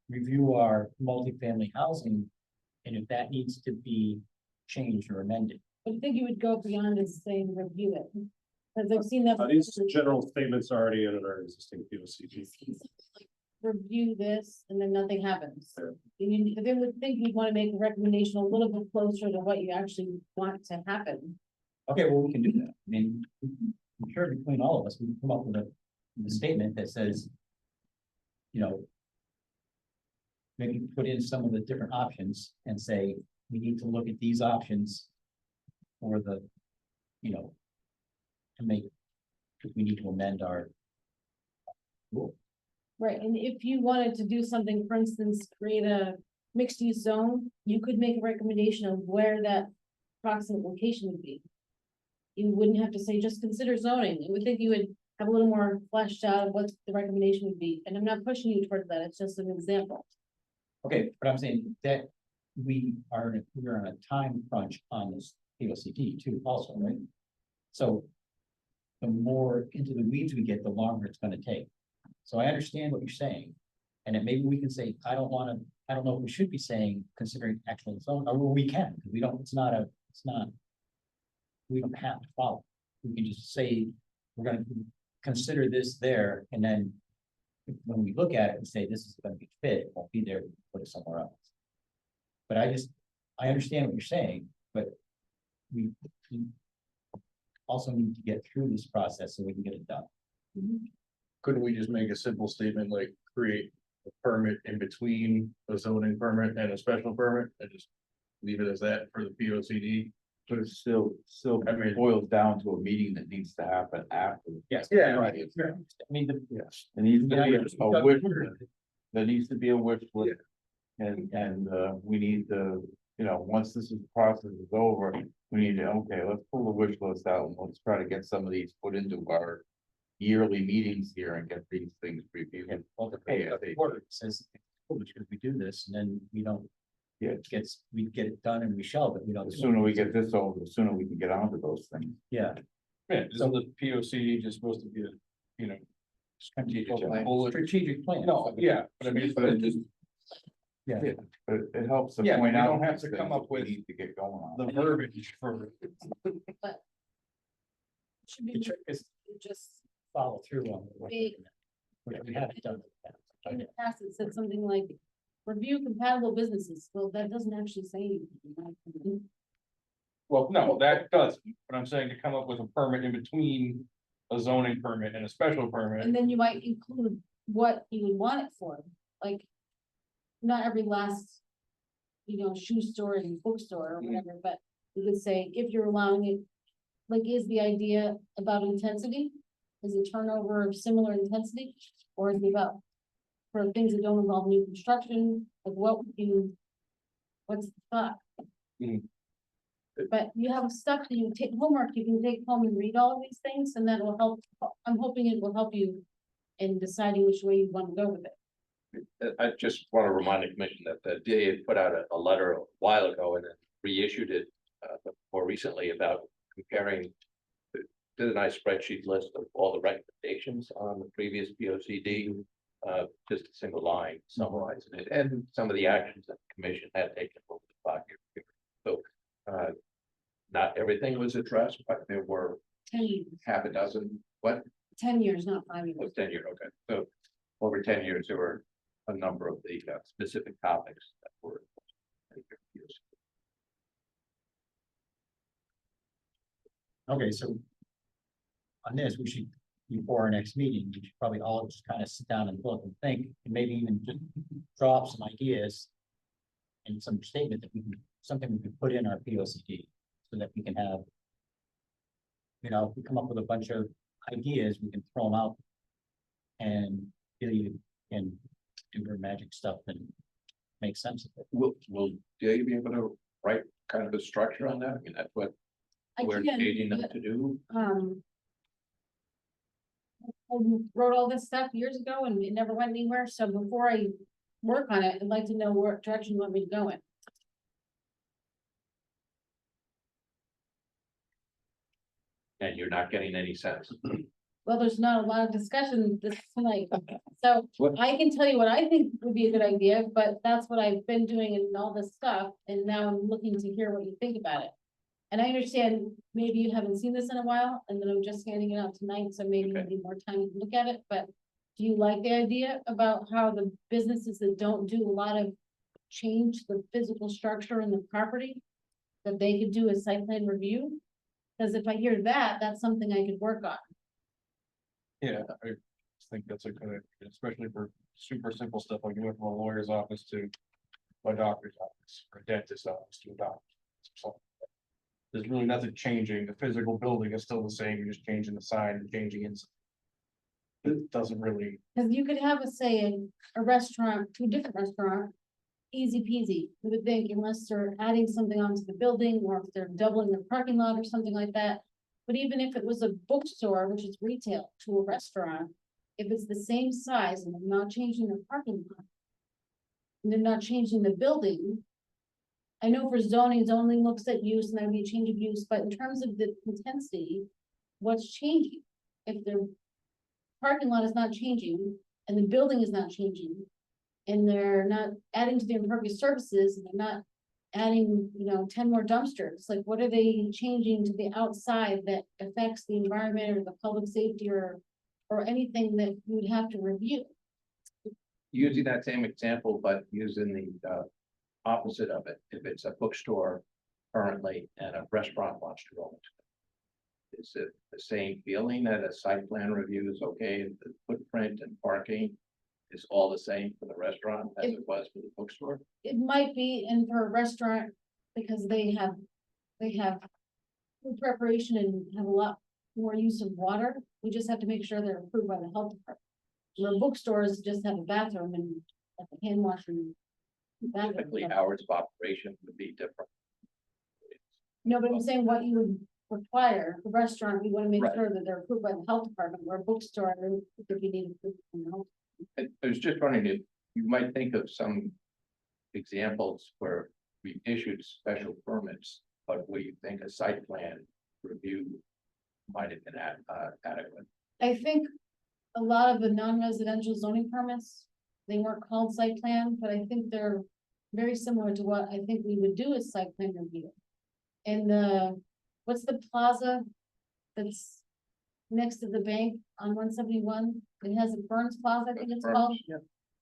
review our multifamily housing. And if that needs to be changed or amended. I think you would go beyond and saying review it. Because I've seen that. These general statements already in our existing P O C D. Review this and then nothing happens. They would think you'd want to make a recommendation a little bit closer to what you actually want to happen. Okay, well, we can do that. I mean, I'm sure between all of us, we can come up with a statement that says. Maybe put in some of the different options and say, we need to look at these options. For the, to make, if we need to amend our. Rule. Right, and if you wanted to do something, for instance, create a mixed use zone, you could make a recommendation of where that approximate location would be. You wouldn't have to say, just consider zoning. I would think you would have a little more fleshed out of what the recommendation would be, and I'm not pushing you towards that, it's just an example. Okay, but I'm saying that we're on a time crunch on this P O C D too also, right? So. The more into the weeds we get, the longer it's gonna take. So I understand what you're saying. And then maybe we can say, I don't know if we should be saying considering actual zone, or we can, we don't, we don't have to follow. We can just say, we're gonna consider this there, and then. When we look at it and say this is gonna be fit, it won't be there, put it somewhere else. But I understand what you're saying, but we also need to get through this process so we can get it done. Couldn't we just make a simple statement like create a permit in between a zoning permit and a special permit and just leave it as that for the P O C D? But it still boils down to a meeting that needs to happen after. Yes. Yeah. Right. I mean, Yes, there needs to be a wish, there needs to be a wish list. And we need to, once this process is over, we need to, okay, let's pull the wish list out and let's try to get some of these put into our yearly meetings here and get these things reviewed. well, the order says, because we do this and then we don't. Yeah. We get it done and we shelve it, we don't. The sooner we get this over, the sooner we can get onto those things. Yeah. Yeah, isn't the P O C D just supposed to be a, Strategic plan. Strategic plan. no, yeah, but I mean, but it just. Yeah. But it helps to Yeah, point we out. don't have to things come up we with need to get going on. The verbiage for. Should The be trick is just follow through on what Be- we haven't done. in the past, it said something like, review compatible businesses, well, that doesn't actually say anything. in my opinion. Well, no, that doesn't, but I'm saying to come up with a permit in between a zoning permit and a special permit. And then you might include what you would want it for, like, not every last, shoe store and bookstore or Mhm. whatever, but you could say, if you're allowing it, like, is the idea about intensity? Is it turnover of similar intensity, or is it about for things that don't involve new construction, like what would you, what's the thought? Mhm. But you have stuff that you take homework, you can take home and read all of these things, and that will help, I'm hoping it will help you in deciding which way you want to go with it. I just want to remind the commission that the DA had put out a letter a while ago and then reissued it more recently about comparing. Did a nice spreadsheet list of all the recommendations on the previous POCD, just a single line summarizing it, and some of the actions that the commission had taken over the 5-year period. So, not everything was addressed, but there were 10 years, half a dozen, what, 10 years, not 5 years. was 10 years, okay, so over 10 years, there were a number of the specific topics that were. Okay, so on this, we should, before our next meeting, we should probably all just kind of sit down and look and think, and maybe even just draw up some ideas and some statement that we can, something we can put in our P O C D, so that we can have, if we come up with a bunch of ideas, we can throw them out and really can do their magic stuff and make sense of it. Will Dave be able to write kind of a structure on that? I mean, that's what I we're can, engaging them but, to do. I wrote all this stuff years ago and it never went anywhere, so before I work on it, I'd like to know what direction you want me to go in. And you're not getting any sense. Well, there's not a lot of discussion this tonight, so What- I can tell you what I think would be a good idea, but that's what I've been doing and all this stuff, and now I'm looking to hear what you think about it. And I understand maybe you haven't seen this in a while, and then I'm just handing it out tonight, so maybe you Okay. need more time to look at it, but do you like the idea about how the businesses that don't do a lot of change the physical structure in the property, that they could do a site plan review? Because if I hear that, that's something I could work on. Yeah, I think that's a good, idea, especially for super simple stuff like going from a lawyer's office to my doctor's office or a dentist's office to a doctor's. So there's really nothing changing. The physical building is still the same. You're just changing the sign and changing inside. It doesn't really, Cause you could have a say in a restaurant, two different restaurant, easy peasy, you would think, unless they're adding something onto the building, or if they're doubling the parking lot or something like that. But even if it was a bookstore, which is retail, to a restaurant, if it's the same size and they're not changing the parking lot. And they're not changing the building. I know for zoning looks at use and that'd be a change of use, but in terms of the intensity, what's changing? If their parking lot is not changing and the building is not changing, and they're not adding to the impervious surfaces, and they're not adding, 10 more dumpsters, like what are they changing to the outside that affects the environment or the public safety or anything that you would have to review? Using that same example, but using the opposite of it, if it's a bookstore currently and a restaurant wants to go into it. Is it the same feeling that a site plan review is okay, if the footprint and parking is all the same for the restaurant as it was for the bookstore? It might be, and for a restaurant, because they have food preparation and have a lot more use of water, we just have to make sure they're approved by the health department. Where bookstores just have a bathroom and like a hand wash and bathroom. Typically, hours of operation would be different. No, but I'm saying what you would require, the restaurant, you wanna make Right. sure that they're approved by the health department, where a bookstore, if you need. I was just wondering if you might think of some examples where we issued special permits, but where you think a site plan review might have been adequate. I think a lot of the non-residential zoning permits, they weren't called site plan, but I think they're very similar to what I think we would do as site plan review. And what's the plaza that's next to the bank on 171? It has a Burns Plaza, I think it's called.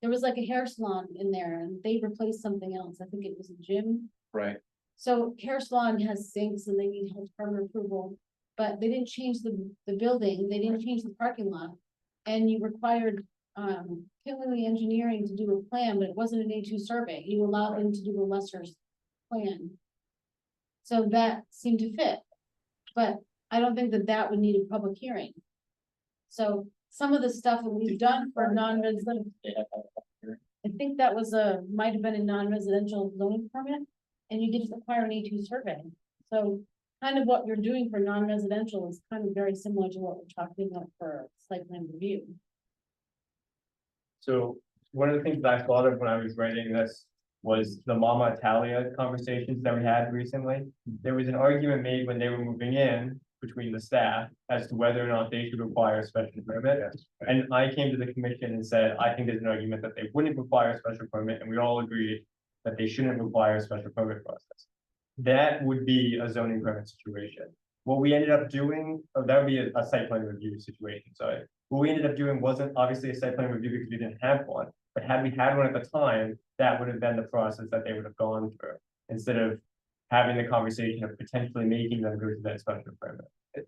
there was like a hair salon in there and they replaced something else. I think it was a gym. Right, So hair salon has sinks and they need health department approval, but they didn't change the building, they didn't change the parking lot. And you required, Kinley Engineering to do a plan, but it wasn't an A2 survey, you allowed them to do a lesser plan. So that seemed to fit, but I don't think that that would need a public hearing. So some of the stuff that we've done for non-resident, I think that was might have been a non-residential zoning permit, and you didn't require an A2 survey. So kind of what you're doing for non-residential is kind of very similar to what we're talking about for site plan review. So one of the things that I thought of when I was writing this was the Mama Italia conversations that we had recently. There was an argument made when they were moving in between the staff as to whether or not they should require a special permit. And I came to the commission and said, I think there's an argument that they wouldn't require a special permit, and we all agreed that they shouldn't require a special permit process. That would be a zoning permit situation. What we ended up doing, that would be a site plan review situation, sorry. What we ended up doing wasn't obviously a site plan review because we didn't have one, but had we had one at the time, that would have been the process that they would have gone through, instead of having the conversation of potentially making them go to that special permit.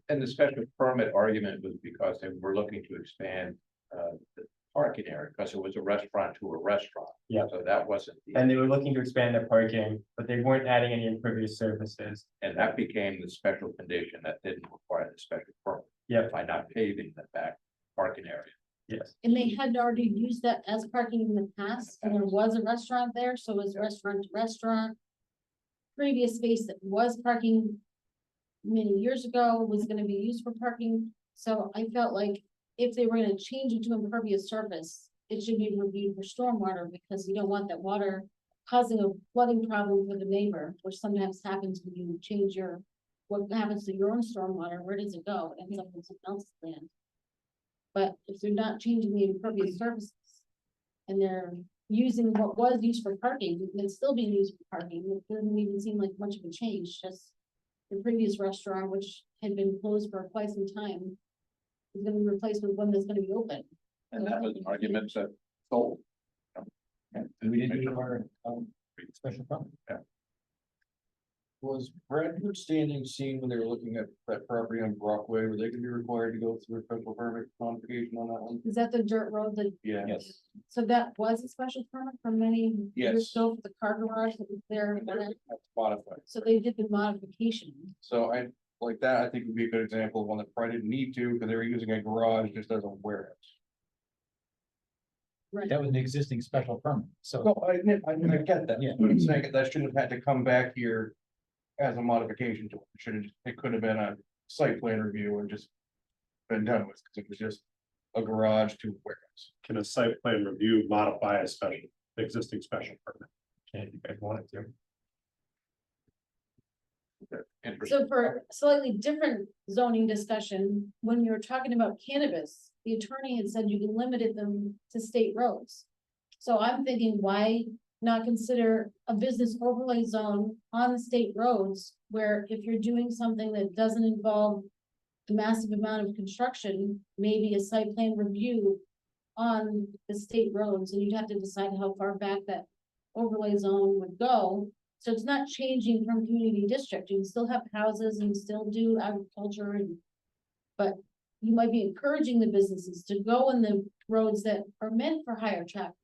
and the special permit argument was because they were looking to expand the parking area, because it was a restaurant to a restaurant. Yeah. So that wasn't, And they were looking to expand their parking, but they weren't adding any impervious surfaces. and that became the special condition that didn't require the special permit. Yeah. By not paving the back parking area. Yes. And they had already used that as parking in the past, and there was a restaurant there, so it was restaurant to restaurant. Previous space that was parking many years ago was gonna be used for parking, so I felt like if they were gonna change it to impervious surface, it should be reviewed for stormwater, because you don't want that water causing a flooding problem for the neighbor, which sometimes happens when you change what happens to your own stormwater, where does it go? It ends up in someone else's land. But if they're not changing the impervious surfaces and they're using what was used for parking, it's still being used for parking, it doesn't even seem like much of a change, just the previous restaurant, which had been closed for quite some time, is gonna be replaced with one that's gonna be open. And that was an argument that sold. And we didn't do our, special permit. Was Bradford Standing seen when they were looking at that property on Brockway, were they gonna be required to go through a special permit modification on that one? Is that the dirt road that, Yeah. Yes. so that was a special permit for many years Yes. ago for the car garage that was there, That's modified. so they did the modification. So I, like that, I think would be a good example of one that probably didn't need to, because they were using a garage just as a warehouse. Right. That was an existing special permit, so. No, I get that. Yeah. But I'm saying that shouldn't have had to come back here as a modification to it. It could have been a site plan review and just been done with, because it was just a garage to warehouse. Can a site plan review modify a special, existing special permit? If you guys wanted to. Interesting. So for slightly different zoning discussion, when you were talking about cannabis, the attorney had said you can limit them to state roads. So I'm thinking, why not consider a business overlay zone on the state roads, where if you're doing something that doesn't involve a massive amount of construction, maybe a site plan review on the state roads, and you'd have to decide how far back that overlay zone would go. So it's not changing from community district, you can still have houses, and still do agriculture, but you might be encouraging the businesses to go in the roads that are meant for higher traffic.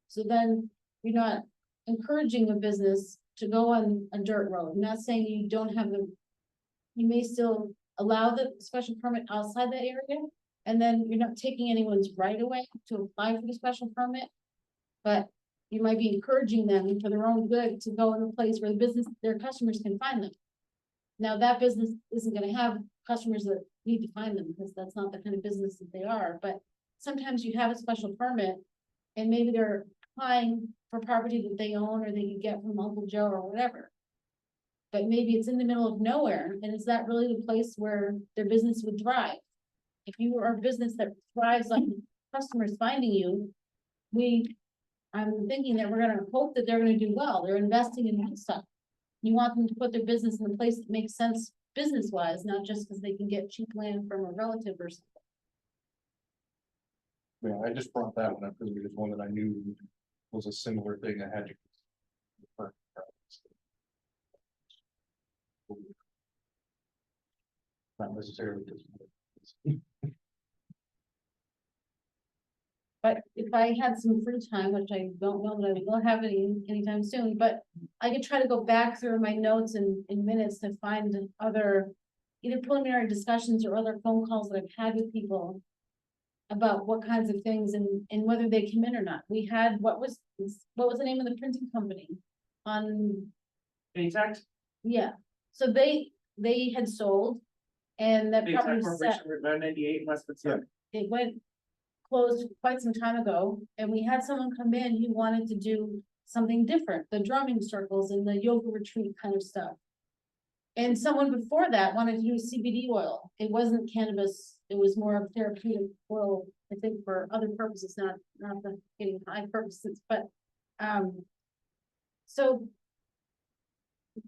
So then you're not encouraging a business to go on a dirt road. I'm not saying you don't have you may still allow the special permit outside that area, and then you're not taking anyone's right away to apply for the special permit. But you might be encouraging them for their own good to go in a place where their customers can find them. Now, that business isn't gonna have customers that need to find them, because that's not the kind of business that they are, but sometimes you have a special permit and maybe they're applying for property that they own or they can get from Uncle Joe or whatever. But maybe it's in the middle of nowhere, and is that really the place where their business would thrive? If you are a business that thrives on customers finding you, I'm thinking that we're gonna hope that they're gonna do well, they're investing in new stuff. You want them to put their business in a place that makes sense business-wise, not just because they can get cheap land from a relative or something. Yeah, I just brought that one up because it was one that I knew was a similar thing that had to. Not necessarily just. But if I had some free time, which I don't know that I will have anytime soon, but I could try to go back through my notes and in minutes to find other. Either preliminary discussions or other phone calls that I've had with people. About what kinds of things and whether they come in or not. We had, what was the name of the printing company? On, Exact, yeah, so they had sold. And that exact property set, corporation, Route 998 West Woodstock. it went closed quite some time ago, and we had someone come in who wanted to do something different, the drumming circles and the yoga retreat kind of stuff. And someone before that wanted to do CBD oil. It wasn't cannabis, it was more of therapeutic oil, I think, for other purposes, not the getting high purposes, but, so.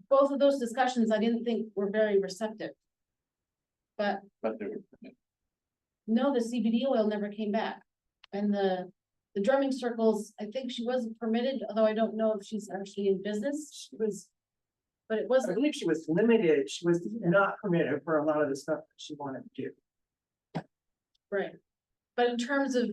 Both of those discussions, I didn't think were very receptive. But But they were, no, the CBD oil never came back. And the drumming circles, I think she wasn't permitted, although I don't know if she's actually in business. She was. But it I wasn't, believe she was limited, she was not permitted for a lot of the stuff that she wanted to do. right. But in terms of,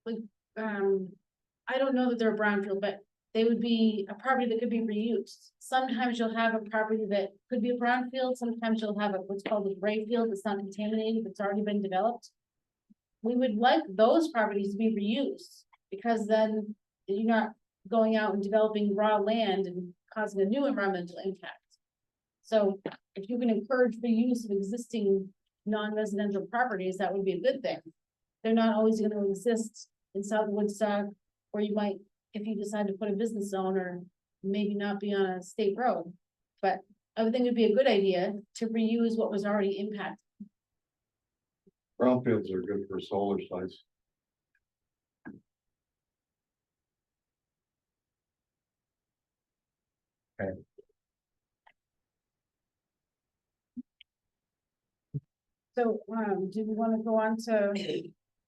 like, I don't know that they're a brownfield, but they would be a property that could be reused. Sometimes you'll have a property that could be a brownfield, sometimes you'll have what's called a gray field that's not contaminated, that's already been developed. We would like those properties to be reused, because then you're not going out and developing raw land and causing a new environmental impact. So if you can encourage the use of existing non-residential properties, that would be a good thing. They're not always gonna exist in South Woodstock, or you might, if you decide to put a business zone, or maybe not be on a state road. But I would think it'd be a good idea to reuse what was already impacted. Brownfields are good for solar sites. So, do we wanna go on to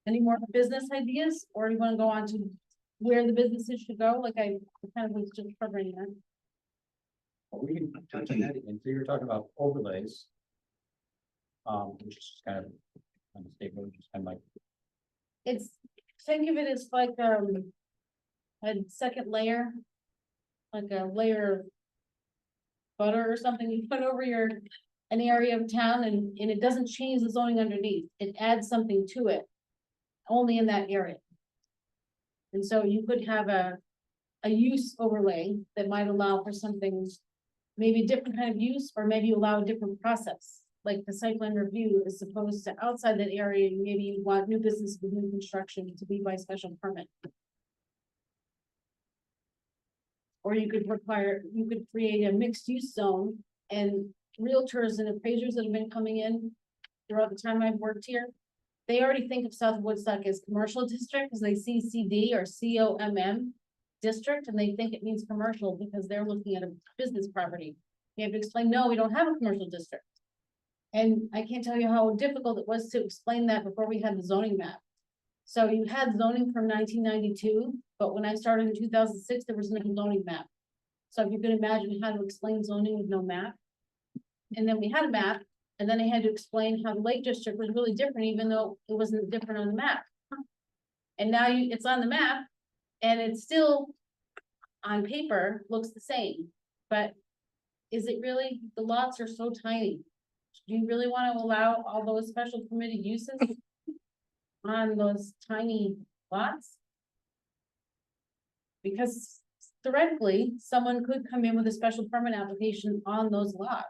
any more business ideas, or do you wanna go on to where the businesses should go? Like I kind of was just covering that. We can touch on that again. So you're talking about overlays. Which is kind of on the state road, just kind of like, It's, think of it as like, a second layer. Like a layer of butter or something you put over an area of town, and it doesn't change the zoning underneath. It adds something to it. Only in that area. And so you could have a use overlay that might allow for something, maybe a different kind of use, or maybe allow a different process. Like the site plan review is supposed to outside that area, maybe you want new business with new construction to be by special permit. Or you could create a mixed use zone, and realtors and appraisers that have been coming in throughout the time I've worked here. They already think of South Woodstock as commercial district, because they see CD or COMM district, and they think it means commercial because they're looking at a business property. You have to explain, no, we don't have a commercial district. And I can't tell you how difficult it was to explain that before we had the zoning map. So you had zoning from 1992, but when I started in 2006, there was no zoning map. So if you could imagine how to explain zoning with no map. And then we had a map, and then I had to explain how the Lake District was really different, even though it wasn't different on the map. And now it's on the map, and it's still on paper, looks the same, but is it really? The lots are so tiny. Do you really want to allow all those special permitted uses on those tiny lots? Because theoretically, someone could come in with a special permit application on those lots.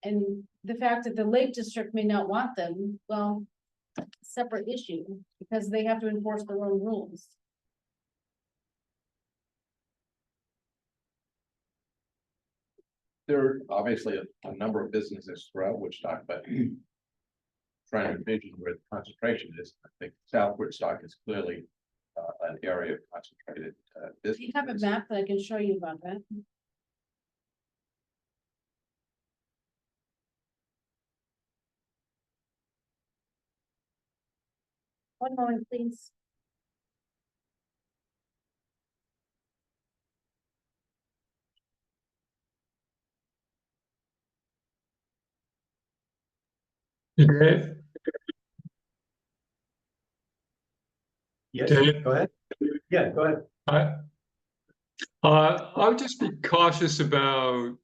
And the fact that the Lake District may not want them, well, separate issue, because they have to enforce their own rules. there are obviously a number of businesses throughout Woodstock, but trying to envision where the concentration is, I think South Woodstock is clearly an area of concentrated Do you have a businesses. map that I can show you about that? One moment, please. Dave, Yes, Dave? go ahead. Yeah, go ahead. I would just be cautious about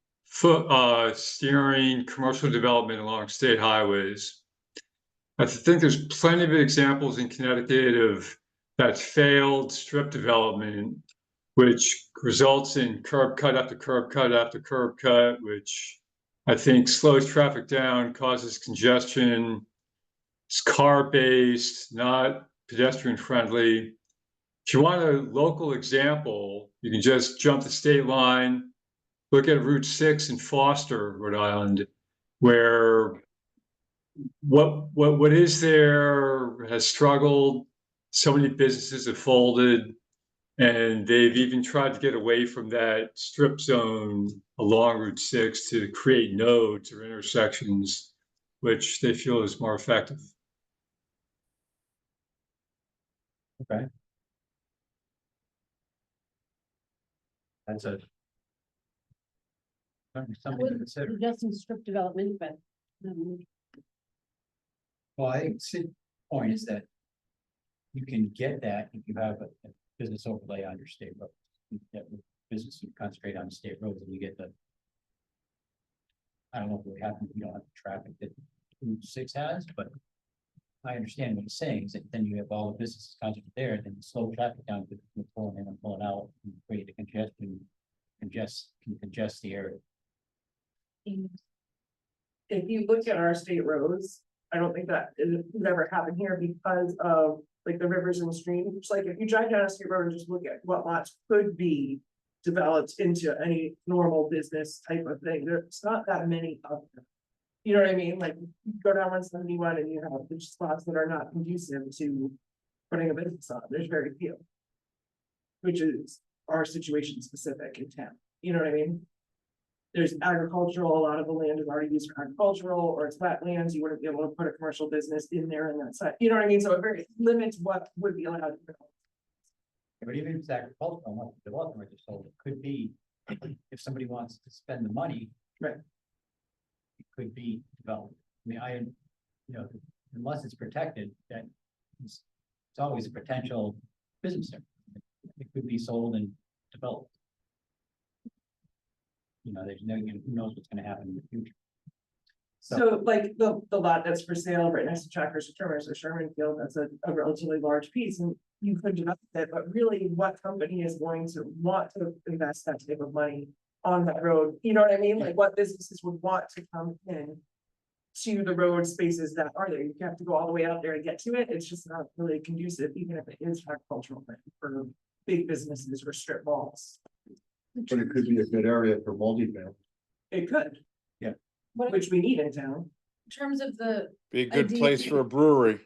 steering commercial development along state highways. I think there's plenty of examples in Connecticut of that failed strip development, which results in curb cut after curb cut after curb cut, which I think slows traffic down, causes congestion. It's car-based, not pedestrian-friendly. If you want a local example, you can just jump the state line, look at Route 6 in Foster, Rhode Island, where what is there has struggled. So many businesses have folded, and they've even tried to get away from that strip zone along Route 6 to create nodes or intersections, which they feel is more effective. Okay. That's a. I Something to would consider. suggest some strip development, but. Well, I think Sid's point is that you can get that if you have a business overlay on your state road. You get business, you concentrate on state roads and you get the. I don't know if it would happen if you don't have the traffic that Route 6 has, but I understand what he's saying, is that then you have all the businesses concentrated there, then you slow traffic down to pulling in and pulling out, and create a congestion, congest the area. If you look at our state roads, I don't think that it would ever happen here because of like the rivers and streams. Like if you drive down a state road and just look at what lots could be developed into any normal business type of thing, there's not that many of them. You know what I mean? Like you go down 171 and you have spots that are not conducive to putting a business on. There's very few. Which is our situation specific in town. You know what I mean? There's agricultural, a lot of the land is already used for agricultural, or it's wetlands, you wouldn't be able to put a commercial business in there and that side, you know what I mean? So it very limits what would be allowed to develop. But even if it's agricultural, not development, just sold, it could be, if somebody wants to spend the money. Right. It could be developed. I mean, you know, unless it's protected, that it's always a potential business there. It could be sold and developed. You know, there's no, who knows what's gonna happen in the future. So like the lot that's for sale right next to Trackers or Terminus or Sherman Field, that's a relatively large piece and you could develop it, but really what company is going to want to invest that type of money on that road? You know what I mean? Like what businesses would want to come in to the road spaces that are there? You have to go all the way out there to get to it. It's just not really conducive, even if it is agricultural land for big businesses or strip malls. But it could be a good area for multi-family. It could, What which we need in town. in terms of the, Be a good Idea. place for a brewery.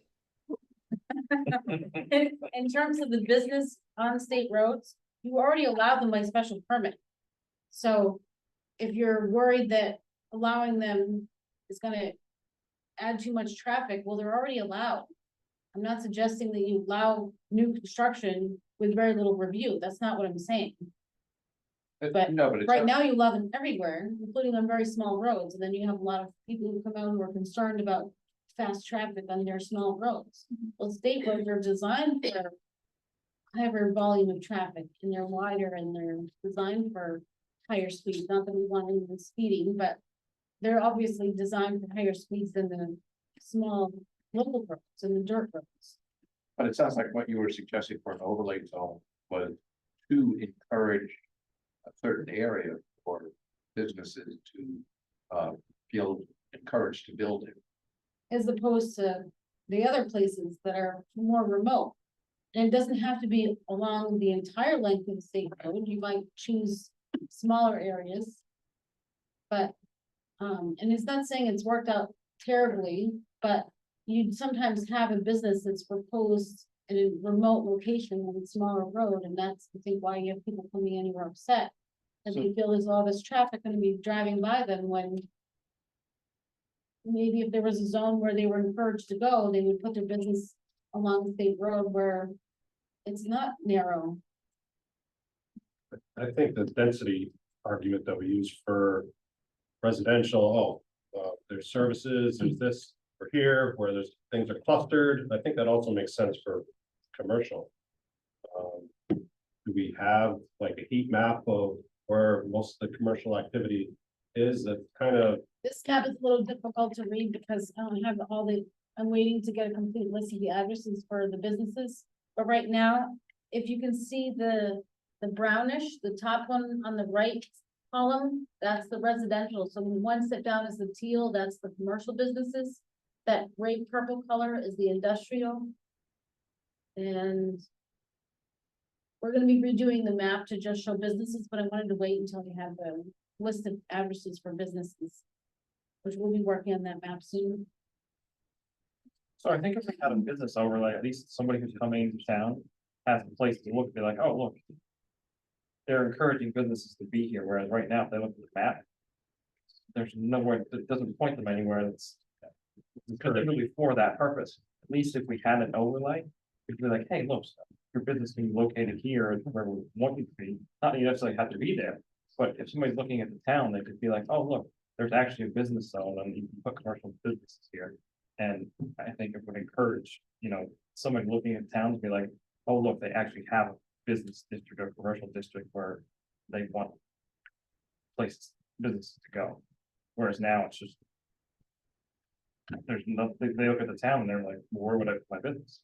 in terms of the business on state roads, you already allow them by special permit. So if you're worried that allowing them is gonna add too much traffic, well, they're already allowed. I'm not suggesting that you allow new construction with very little review. That's not what I'm saying. But No, but it's. Right now, you allow them everywhere, including on very small roads, and then you have a lot of people who come out who are concerned about fast traffic on their small roads. Well, state roads are designed for higher volume of traffic, and they're wider, and they're designed for higher speeds, not that we want anyone speeding, but they're obviously designed for higher speeds than the small local roads and the dirt roads. But it sounds like what you were suggesting for an overlay zone was to encourage a certain area for businesses to feel encouraged to build it. As opposed to the other places that are more remote. And it doesn't have to be along the entire length of the state road, you might choose smaller areas. But, and it's not saying it's worked out terribly, but you'd sometimes have a business that's proposed in a remote location on a smaller road, and that's, I think, why you have people coming in who are upset. And they feel there's all this traffic gonna be driving by them when maybe if there was a zone where they were encouraged to go, they would put their business along State Road where it's not narrow. I think the density argument that we use for residential, there's services, there's this for here, where there's things are clustered. I think that also makes sense for commercial. Do we have like a heat map of where most of the commercial activity is? That kind of, This tab is a little difficult to read because I don't have all the, I'm waiting to get a complete list of the addresses for the businesses. But right now, if you can see the brownish, the top one on the right column, that's the residential. So when one step down is the teal, that's the commercial businesses. That gray purple color is the industrial. And we're gonna be redoing the map to just show businesses, but I wanted to wait until we have the list of addresses for businesses, which we'll be working on that map soon. So I think if we had a business overlay, at least somebody who's coming into town has a place to look, be like, oh, look. They're encouraging businesses to be here, whereas right now, if they look at the map. There's nowhere, it doesn't point them anywhere that's. Particularly for that purpose, at least if we had an overlay, we'd be like, hey, look, your business can be located here where we want you to be. Not that you necessarily have to be there, but if somebody's looking at the town, they could be like, oh, look, there's actually a business zone and you can put commercial businesses here. And I think it would encourage, somebody looking at town to be like, oh, look, they actually have a business district or commercial district where they want places, businesses to go. Whereas now it's just, there's nothing, they look at the town and they're like, well, where would I put my business,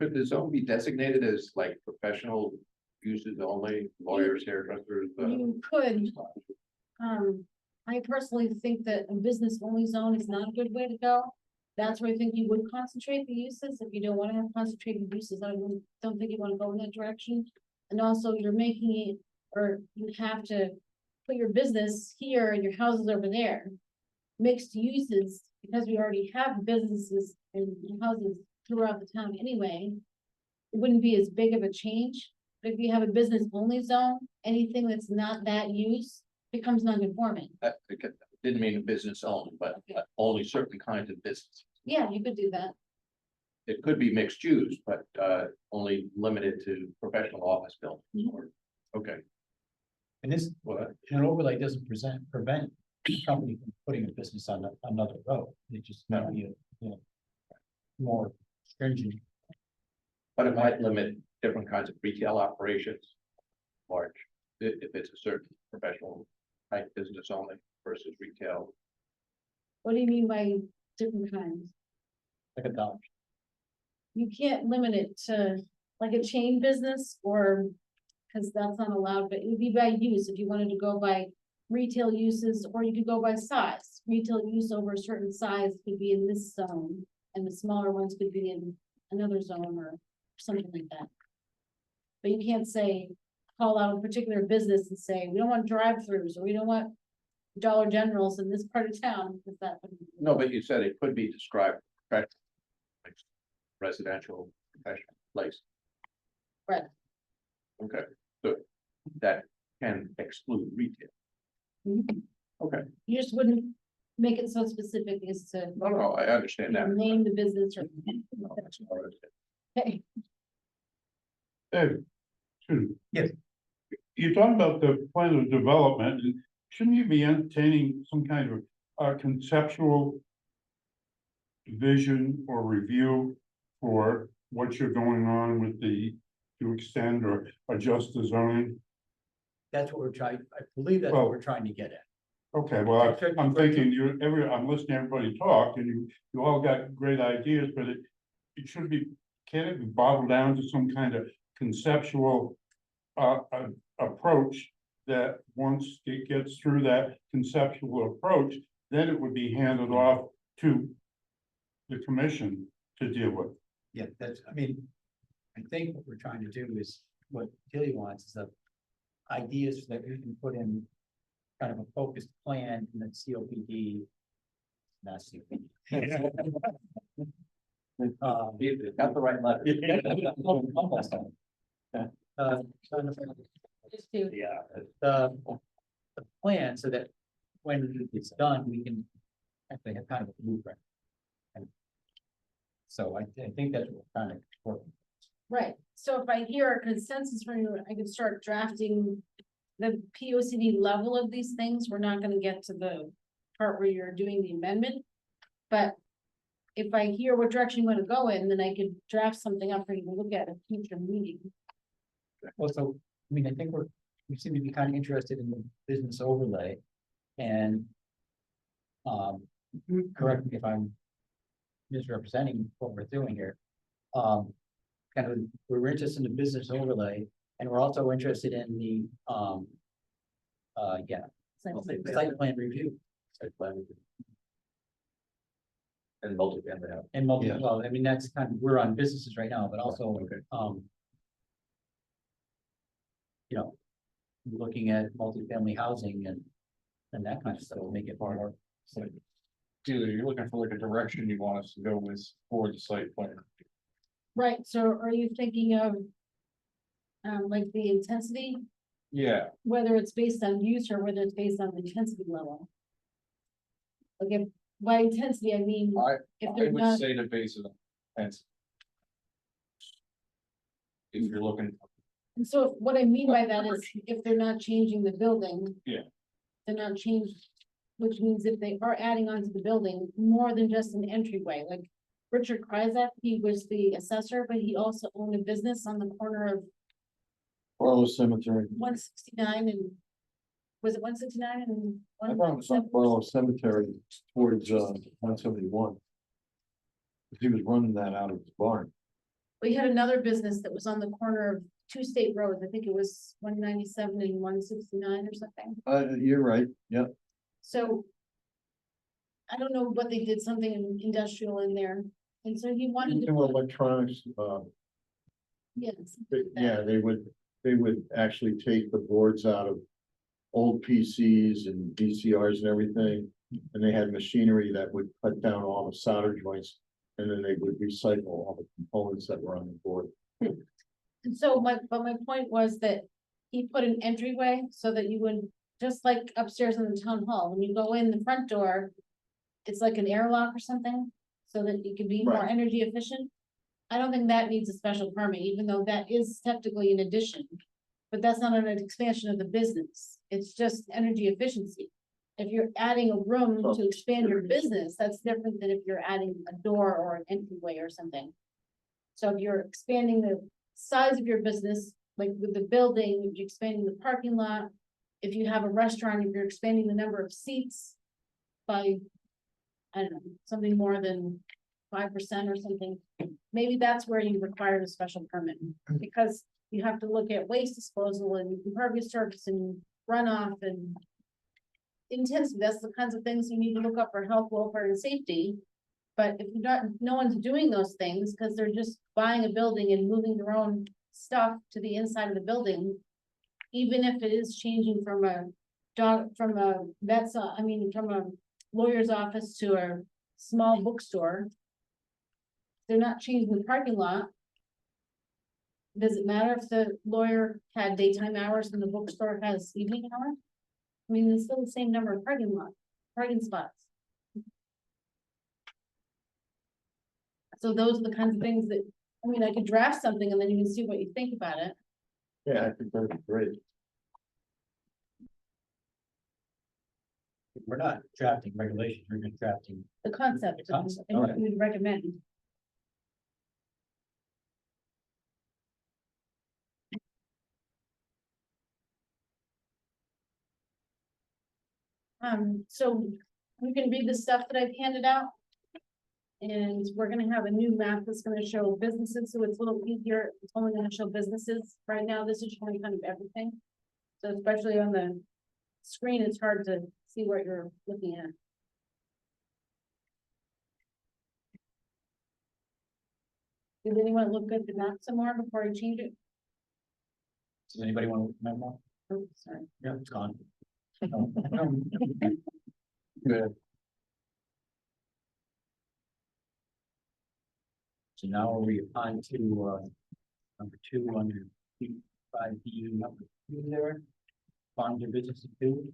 Could the zone be designated as like professional uses only, lawyers, hairdressers? You could, I personally think that a business only zone is not a good way to go. That's where I think you would concentrate the uses. If you don't want to have concentrated uses, don't think you want to go in that direction. And also you're making it, or you have to put your business here and your houses over there. Mixed uses, because we already have businesses and houses throughout the town anyway. It wouldn't be as big of a change, but if you have a business only zone, anything that's not that use becomes non-conforming. Didn't mean a business only, but only certain kinds of business. Yeah, you could do that. It could be mixed use, but only limited to professional office buildings. Okay. And this, an overlay doesn't prevent a company from putting a business on another road. It just might be more stringent. But it might limit different kinds of retail operations. Large, if it's a certain professional type business only versus retail. What do you mean by different kinds? Like a dollar. You can't limit it to like a chain business or, because that's not allowed, but it would be by use if you wanted to go by retail uses, or you could go by size. Retail use over a certain size could be in this zone, and the smaller ones could be in another zone or something like that. But you can't say, call out a particular business and say, we don't want drive-throughs, or we don't want Dollar Generals in this part of town, because that wouldn't. No, but you said it could be described professional, like residential professional place. Right. Okay, good. That can exclude retail. Okay, You just wouldn't make it so specific as to no, I understand that. name the business or. No, that's what I was Okay. Dave, Yes. you're talking about the plan of development, and shouldn't you be entertaining some kind of conceptual vision or review for what you're going on with to extend or adjust the zoning? That's what we're trying, I believe that's what we're trying to get at. Okay, well, I'm thinking I'm listening to everybody talk, and you all got great ideas, but it should be, can it be bottled down to some kind of conceptual approach that once it gets through that conceptual approach, then it would be handed off to the commission to deal with. Yeah, I think what we're trying to do is, what Tilly wants is ideas that we can put in kind of a focused plan in the COPD. Not COPD. Got the right letter. Almost. Just to, The plan, so that when it's done, we can actually have kind of a blueprint. And So I think that's what we're kind of working. Right, so if I hear a consensus from you, I could start drafting the P O C D level of these things. We're not gonna get to the part where you're doing the amendment. But if I hear what direction you wanna go in, then I could draft something up for you to look at a future meeting. Well, so, I mean, I think we seem to be kind of interested in the business overlay. And correct me if I'm misrepresenting what we're doing here. Kind of, we're interested in the business overlay, and we're also interested in the, yeah, site plan review. Site plan review. And multifamily. And multi, Yeah. well, I mean, that's kind of, we're on businesses right now, but also, you know, looking at multifamily housing and that kind of stuff will make it more. So either you're looking for like a direction you want us to go with for the site plan. Right, so are you thinking of like the intensity, Yeah, whether it's based on use or whether it's based on the intensity level? Like if, by intensity, I mean, if I they're would not, say the base of the fence. If you're looking, and so what I mean by that is if they're not changing the building. Yeah. They're not changed, which means if they are adding onto the building more than just an entryway, like Richard Kryzak, he was the assessor, but he also owned a business on the corner of Barlow Cemetery. 169 and, was it 169 and? I thought it was on Barlow Cemetery towards 171. He was running that out of his barn. We had another business that was on the corner of two state roads. I think it was 197 and 169 or something. You're right, yep. So I don't know what they did, something industrial in there. And so he wanted to Do put, electronics, yes, yeah, they would actually take the boards out of old PCs and VCRs and everything. And they had machinery that would cut down all the solder joints, and then they would recycle all the components that were on the board. and so my point was that he put an entryway so that you would, just like upstairs in the town hall, when you go in the front door, it's like an airlock or something, so that you can be more Right. energy efficient. I don't think that needs a special permit, even though that is technically an addition. But that's not an expansion of the business. It's just energy efficiency. If you're adding a room to expand your business, that's different than if you're adding a door or an entryway or something. So if you're expanding the size of your business, like with the building, if you're expanding the parking lot, if you have a restaurant, if you're expanding the number of seats by, I don't know, something more than 5% or something, maybe that's where you require a special permit, because you have to look at waste disposal and impervious surface and runoff and intensity. That's the kinds of things you need to look up for health, welfare, and safety. But if you're not, no one's doing those things because they're just buying a building and moving their own stuff to the inside of the building, even if it is changing from a from a lawyer's office to a small bookstore, they're not changing the parking lot. Does it matter if the lawyer had daytime hours and the bookstore has evening hours? I mean, it's still the same number of parking spots. So those are the kinds of things that, I mean, I could draft something and then you can see what you think about it. Yeah, I think that'd be great. We're not drafting regulations, we're just drafting. The concept, The concept, and what okay. you would recommend. So you can read the stuff that I've handed out. And we're gonna have a new map that's gonna show businesses, so it's a little easier. It's only gonna show businesses. Right now, this is showing kind of everything. So especially on the screen, it's hard to see what you're looking at. Does anyone look at the map some more before I change it? Does anybody want to remember? Oh, sorry. Yeah, it's gone. Good. So now are we on to number 2 under 5B, number 2 there? Find your business two.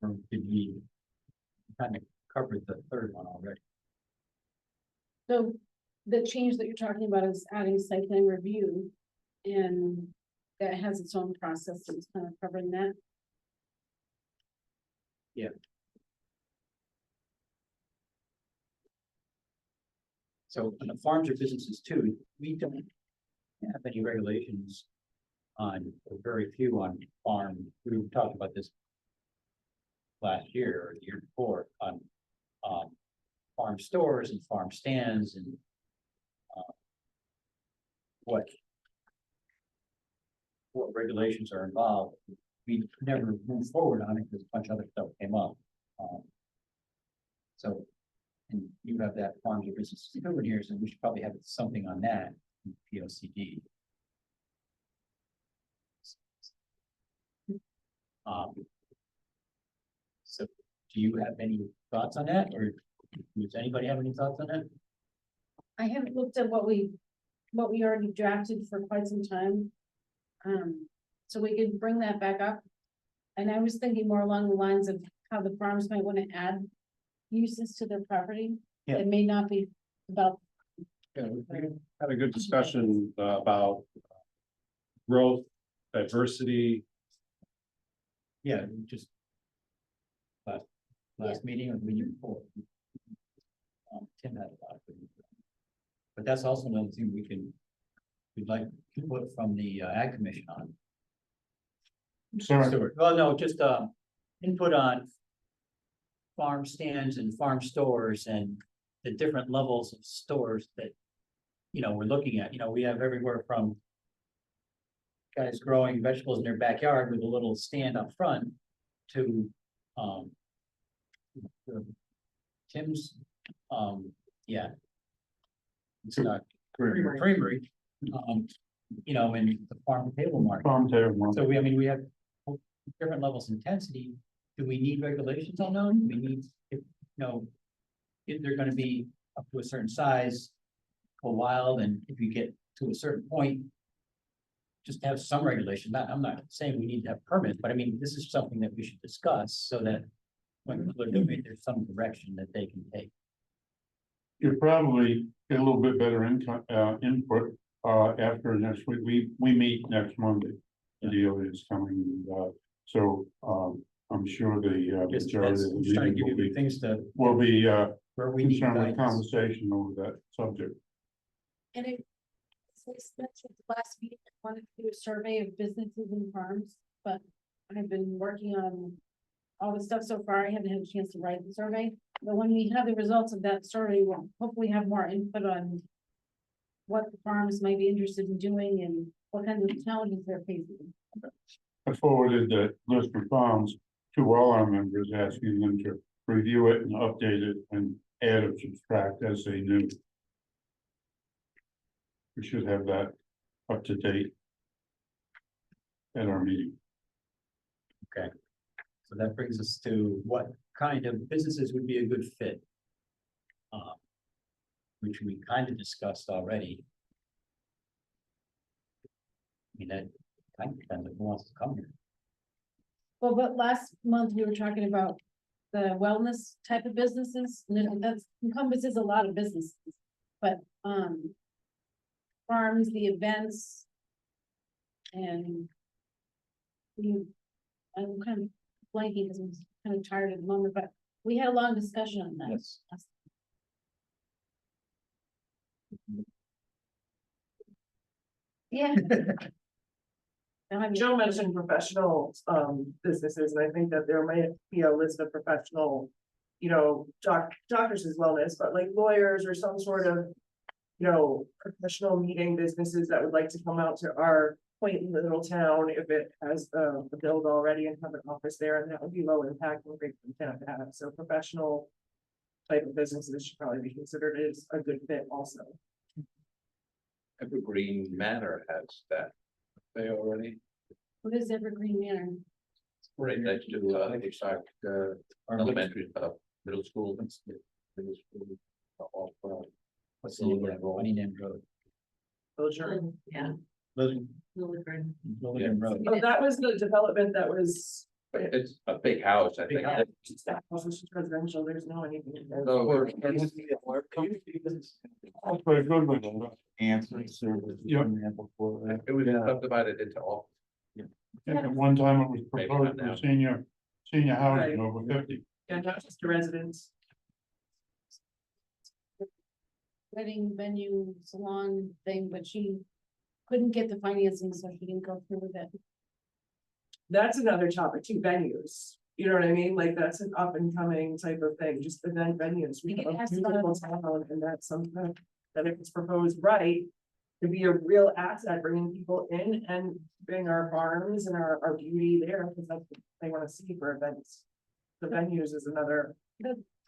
Or did we kind of covered the third one already? So the change that you're talking about is adding site plan review. And that has its own process, so it's kind of covering that. So on the farms or businesses too, we don't have any regulations on, or very few on farm. We talked about this last year or the year before on farm stores and farm stands and what regulations are involved. We never moved forward on it because a bunch of other stuff came up. So, and you have that farms or businesses over here, so we should probably have something on that in POCD. So do you have any thoughts on that, or does anybody have any thoughts on that? I haven't looked at what we already drafted for quite some time. So we could bring that back up. And I was thinking more along the lines of how the farms might want to add uses to their property. Yeah. It may not be about, Yeah, we had a good discussion about growth, diversity. Yeah, just last meeting or the meeting before. Tim had a lot of it. But that's also another thing we'd like input from the Ag Commission on. Sorry, Well, no, just input on farm stands and farm stores and the different levels of stores that, we're looking at. We have everywhere from guys growing vegetables in their backyard with a little stand up front to Tim's, yeah. It's not creamery, and the farm to table market. farm to everyone. So we have different levels of intensity. Do we need regulations on those? Do we need, if they're gonna be up to a certain size, go wild, and if you get to a certain point, just have some regulation. I'm not saying we need to have permits, but this is something that we should discuss so that when people are doing it, there's some direction that they can take. You probably get a little bit better input, after next week. We meet next Monday. The deal is coming, so, I'm sure the Just majority of the just trying to meeting give you things to will be, where we need concerned with guidance. conversation over that subject. and it. Mentioned last week, I wanted to do a survey of businesses and farms, but I've been working on all the stuff so far. I haven't had a chance to write the survey. But when we have the results of that survey, we'll hopefully have more input on what the farms might be interested in doing and what kinds of challenges they're facing. I forwarded the list of farms to all our members, asking them to review it and update it and add or subtract as they knew. We should have that up to date at our meeting. Okay. So that brings us to what kind of businesses would be a good fit? Which we kind of discussed already. That kind of depends on who wants to come here. Well, but last month we were talking about the wellness type of businesses, and that encompasses a lot of businesses, but, farms, the events. And I'm kind of blanking because I'm kind of tired at the moment, but we had a long discussion on that. Yes. Yeah. Joe mentioned professional businesses, and I think that there might be a list of professional, doctors as wellness, but like lawyers or some sort of, professional meeting businesses that would like to come out to our quaint little town if it has a build already and have an office there, and that would be low impact and great for the town to have. So professional type of businesses should probably be considered as a good fit also. Evergreen Manor has that. They already, What is Evergreen Manor? right next to, beside, elementary, middle school. Middle school. Off, What's the name of that funny name road? Yeah. Lilligren Lilligren. Lilligren Road. Oh, that was the development that was It's a big house, I Big think. house. It's that house, it's just residential, there's no anything. in there. So, That's very good with the Answering service. Yeah. Before that. it was subdivided into all. At one time it was Maybe proposed not now. for senior housing Right. over 50. Yeah, not just the residents. Wedding venue salon thing, but she couldn't get the financing, so she didn't go through with it. That's another topic too, venues. You know what I mean? Like that's an up and coming type of thing, just event venues. We We have get a asked about beautiful town and that's something that if it's proposed right. To be a real asset, bringing people in and bring our farms and our beauty there, because that's what they want to see for events. The venues is another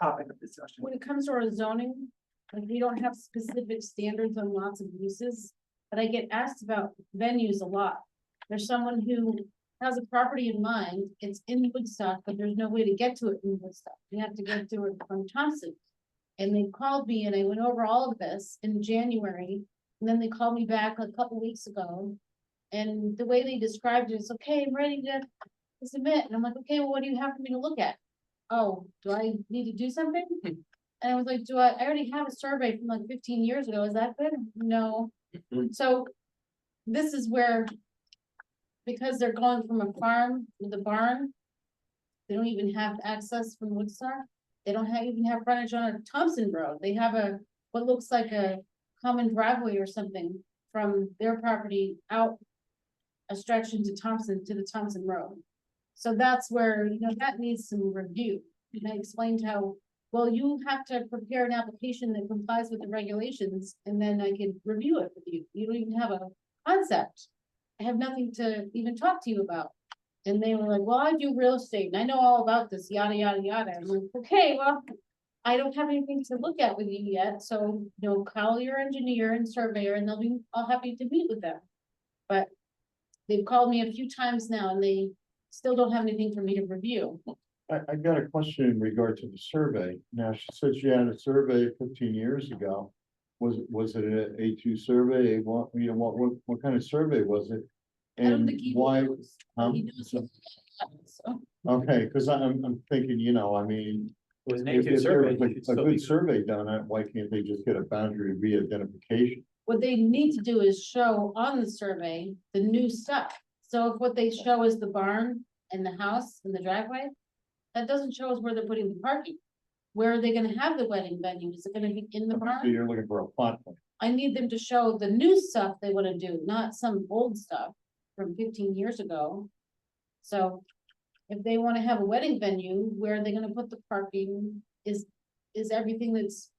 topic of discussion. When it comes to our zoning, like we don't have specific standards on lots of uses, but I get asked about venues a lot. There's someone who has a property in mind, it's in Woodstock, but there's no way to get to it in Woodstock. You have to go through it from Thompson. And they called me and I went over all of this in January, and then they called me back a couple weeks ago. And the way they described it is, okay, I'm ready to submit, and I'm like, okay, well, what do you have for me to look at? Oh, do I need to do something? And I was like, I already have a survey from like 15 years ago, is that good? No. So this is where, because they're going from a farm with a barn, they don't even have access from Woodstock. They don't even have frontage on a Thompson Road. They have what looks like a common driveway or something from their property out a stretch into Thompson, to the Thompson Road. So that's where, that needs some review. And I explained how, well, you have to prepare an application that complies with the regulations, and then I can review it with you. You don't even have a concept. I have nothing to even talk to you about. And they were like, well, I do real estate, and I know all about this, yada, yada, yada. I'm like, okay, well, I don't have anything to look at with you yet, so, call your engineer and surveyor, and they'll be all happy to meet with them. But they've called me a few times now, and they still don't have anything for me to review. I got a question in regard to the survey. Now, she said she had a survey 15 years ago. Was it an A2 survey? What kind of survey was it? I don't And think he why? knows, but he knows what so. Okay, because I'm thinking, I mean, It was an if A2 there survey. was you should a still be- good survey done, why can't they just get a boundary re-identification? What they need to do is show on the survey the new stuff. So if what they show is the barn and the house and the driveway, that doesn't show us where they're putting the parking. Where are they gonna have the wedding venue? Is it gonna be in the So barn? you're looking for a plot plan. I need them to show the new stuff they wanna do, not some old stuff from 15 years ago. So if they wanna have a wedding venue, where are they gonna put the parking? Is everything that's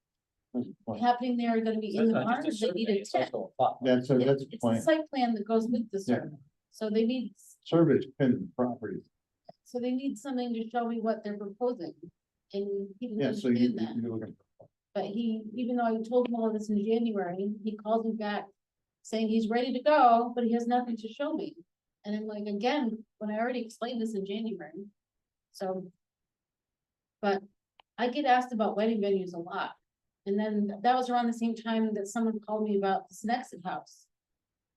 happening there gonna be So in it's the not barn? just a They need survey, a it's tent. also a plot plan. That's a It's a plan. site plan that goes with the Yeah. survey. So they need, Survey's pinned the property. something to show me what they're proposing. And he didn't Yeah, so you, understand that. you're looking. But even though I told him all of this in January, he calls me back saying he's ready to go, but he has nothing to show me. And I'm like, again, when I already explained this in January. So. But I get asked about wedding venues a lot. And then that was around the same time that someone called me about this Nexit house.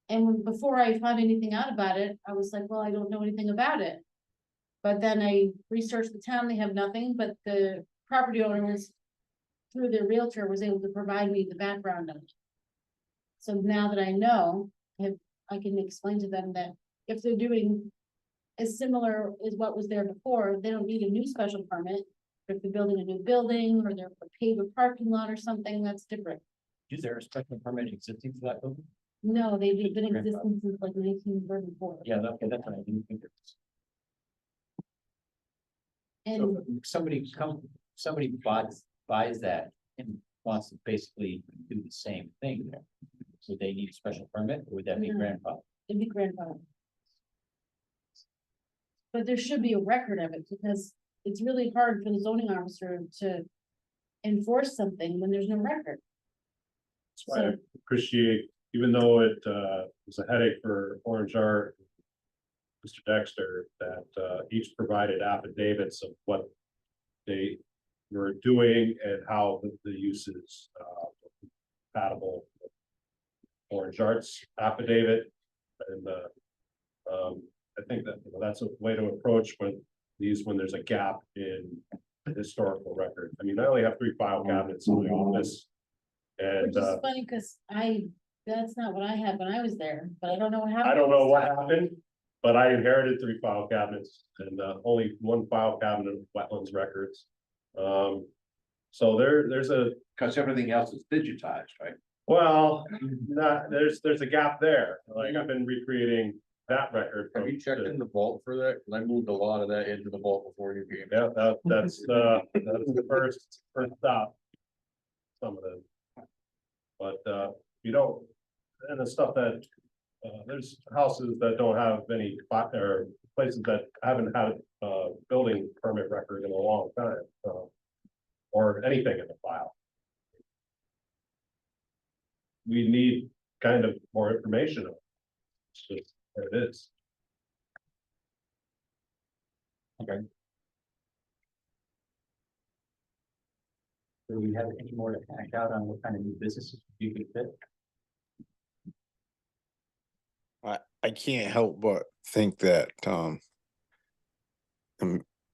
And before I found anything out about it, I was like, well, I don't know anything about it. But then I researched the town, they have nothing, but the property owner was, through their realtor, was able to provide me the background of it. So now that I know, I can explain to them that if they're doing as similar as what was there before, they don't need a new special permit. If they're building a new building or they're paving a parking lot or something, that's different. Is there a special permit existing for that building? No, they've been in existence since like 1934. Yeah, okay, that's what I didn't think. And So somebody buys that and wants to basically do the same thing there. So they need a special permit, or would that be No. grandfather? it'd be grandfathered. But there should be a record of it, because it's really hard for the zoning officer to enforce something when there's no record. That's why I appreciate, even though it was a headache for Orange Art, Mr. Dexter, that each provided affidavits of what they were doing and how the use is compatible with Orange Art's affidavit. And I think that that's a way to approach when these when there's a gap in the historical record. I mean, I only have 3 file cabinets in my office. And Which is funny, cause that's not what I had when I was there, but I don't know what happened. I don't know what happened, but I inherited 3 file cabinets and only 1 file cabinet of wetlands records. So there's a, Because everything else is digitized, right? well, there's a gap there. Like I've been recreating that record. Have you checked in the vault for that? 'Cause I moved a lot of that into the vault before you came. Yeah, that's the first stop. Some of them. But you don't, and the stuff that, there's houses that don't have any, or places that haven't had a building permit record in a long time, or anything in the file. We need kind of more information. It's just what it is. Do we have any more to hash out on what kind of new businesses you could fit? I can't help but think that,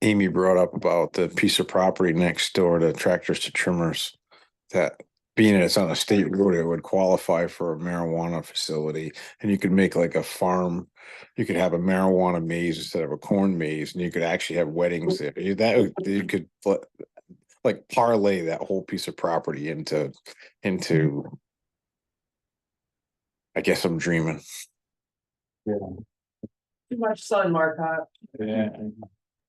Amy brought up about the piece of property next door to Tractors to Trimmers, that being that it's on a state road, it would qualify for a marijuana facility, and you could make like a farm. You could have a marijuana maze instead of a corn maze, and you could actually have weddings there. You could like parlay that whole piece of property into, I guess I'm dreaming. Too much sun, Marcotte. Yeah.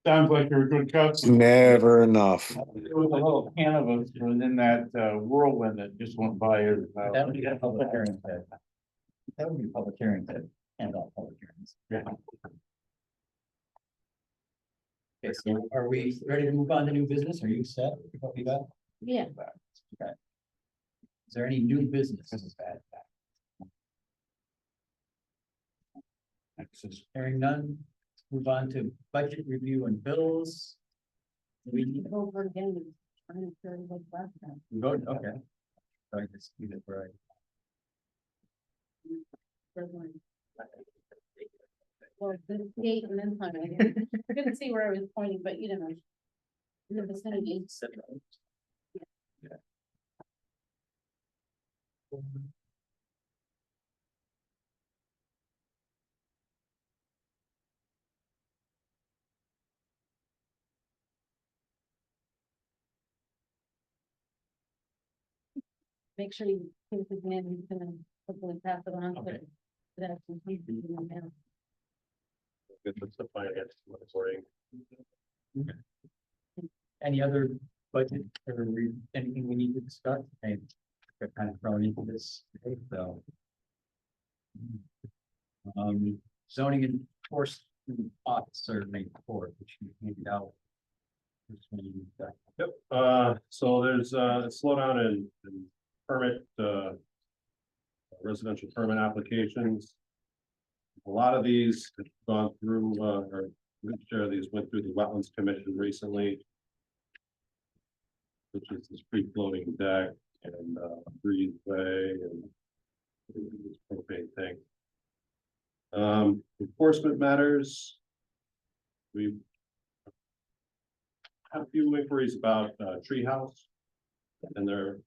Sounds like you're a good It's customer. never enough. There was a little cannabis within that whirlwind that just went by his house. That would be a public hearing. That would be a public hearing to end all public hearings. Okay, so are we ready to move on to new business? Are you set with what we got? Yeah, Okay. Is there any new business? Hearing none, move on to budget review and bills. We we go over again. I'm not sure what last time. vote, okay. Sorry, just leave it right. First one. Well, the date and then time, I couldn't see where I was pointing, but you know. In the vicinity. Make sure you give it again, you can hopefully pass it on. Okay. That's complete. It's the finance monitoring. Any other budget or anything we need to discuss? I got kind of thrown into this today, so. Zoning enforcement officer report, which you handed out. Which one you got? Yep, so there's a slowdown in permit, residential permit applications. A lot of these have gone through, or a share of these went through the Wetlands Commission recently. Which is this free-floating deck and breezeway and this propane thing. Enforcement matters. We have a few inquiries about Treehouse and their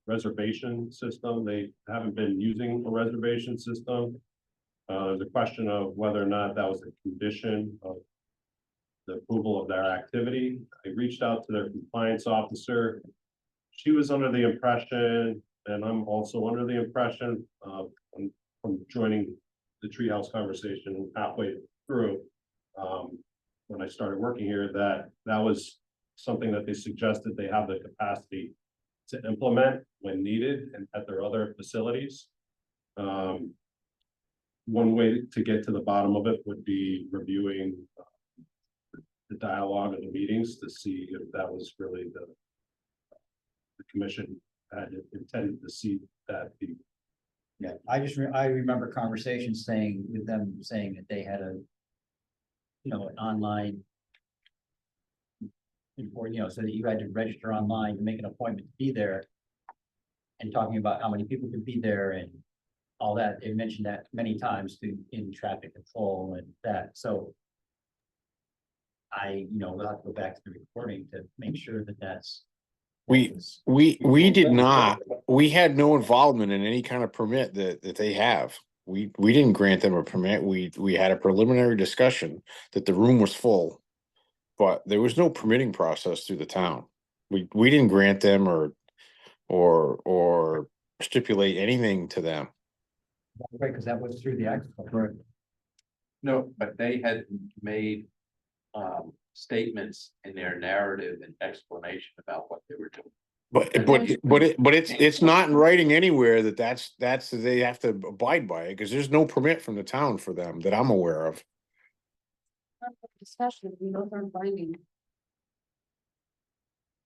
reservation system. They haven't been using a reservation system. There's a question of whether or not that was a condition of the approval of their activity. I reached out to their compliance officer. She was under the impression, and I'm also under the impression from joining the Treehouse conversation halfway through, when I started working here, that was something that they suggested they have the capacity to implement when needed and at their other facilities. One way to get to the bottom of it would be reviewing the dialogue of the meetings to see if that was really the commission had intended to see that be. Yeah, I remember conversations saying with them saying that they had an online. Or, so that you had to register online to make an appointment to be there. And talking about how many people could be there and all that, they mentioned that many times in traffic control and that, so. we'll have to go back to the recording to make sure that that's. We did not, we had no involvement in any kind of permit that they have. We didn't grant them a permit. We had a preliminary discussion that the room was full. But there was no permitting process through the town. We didn't grant them or stipulate anything to them. Right, because that was through the agriculture. No, but they had made statements in their narrative and explanation about what they were doing. But it's not in writing anywhere that's they have to abide by it, because there's no permit from the town for them that I'm aware of. Discussion, we know from finding.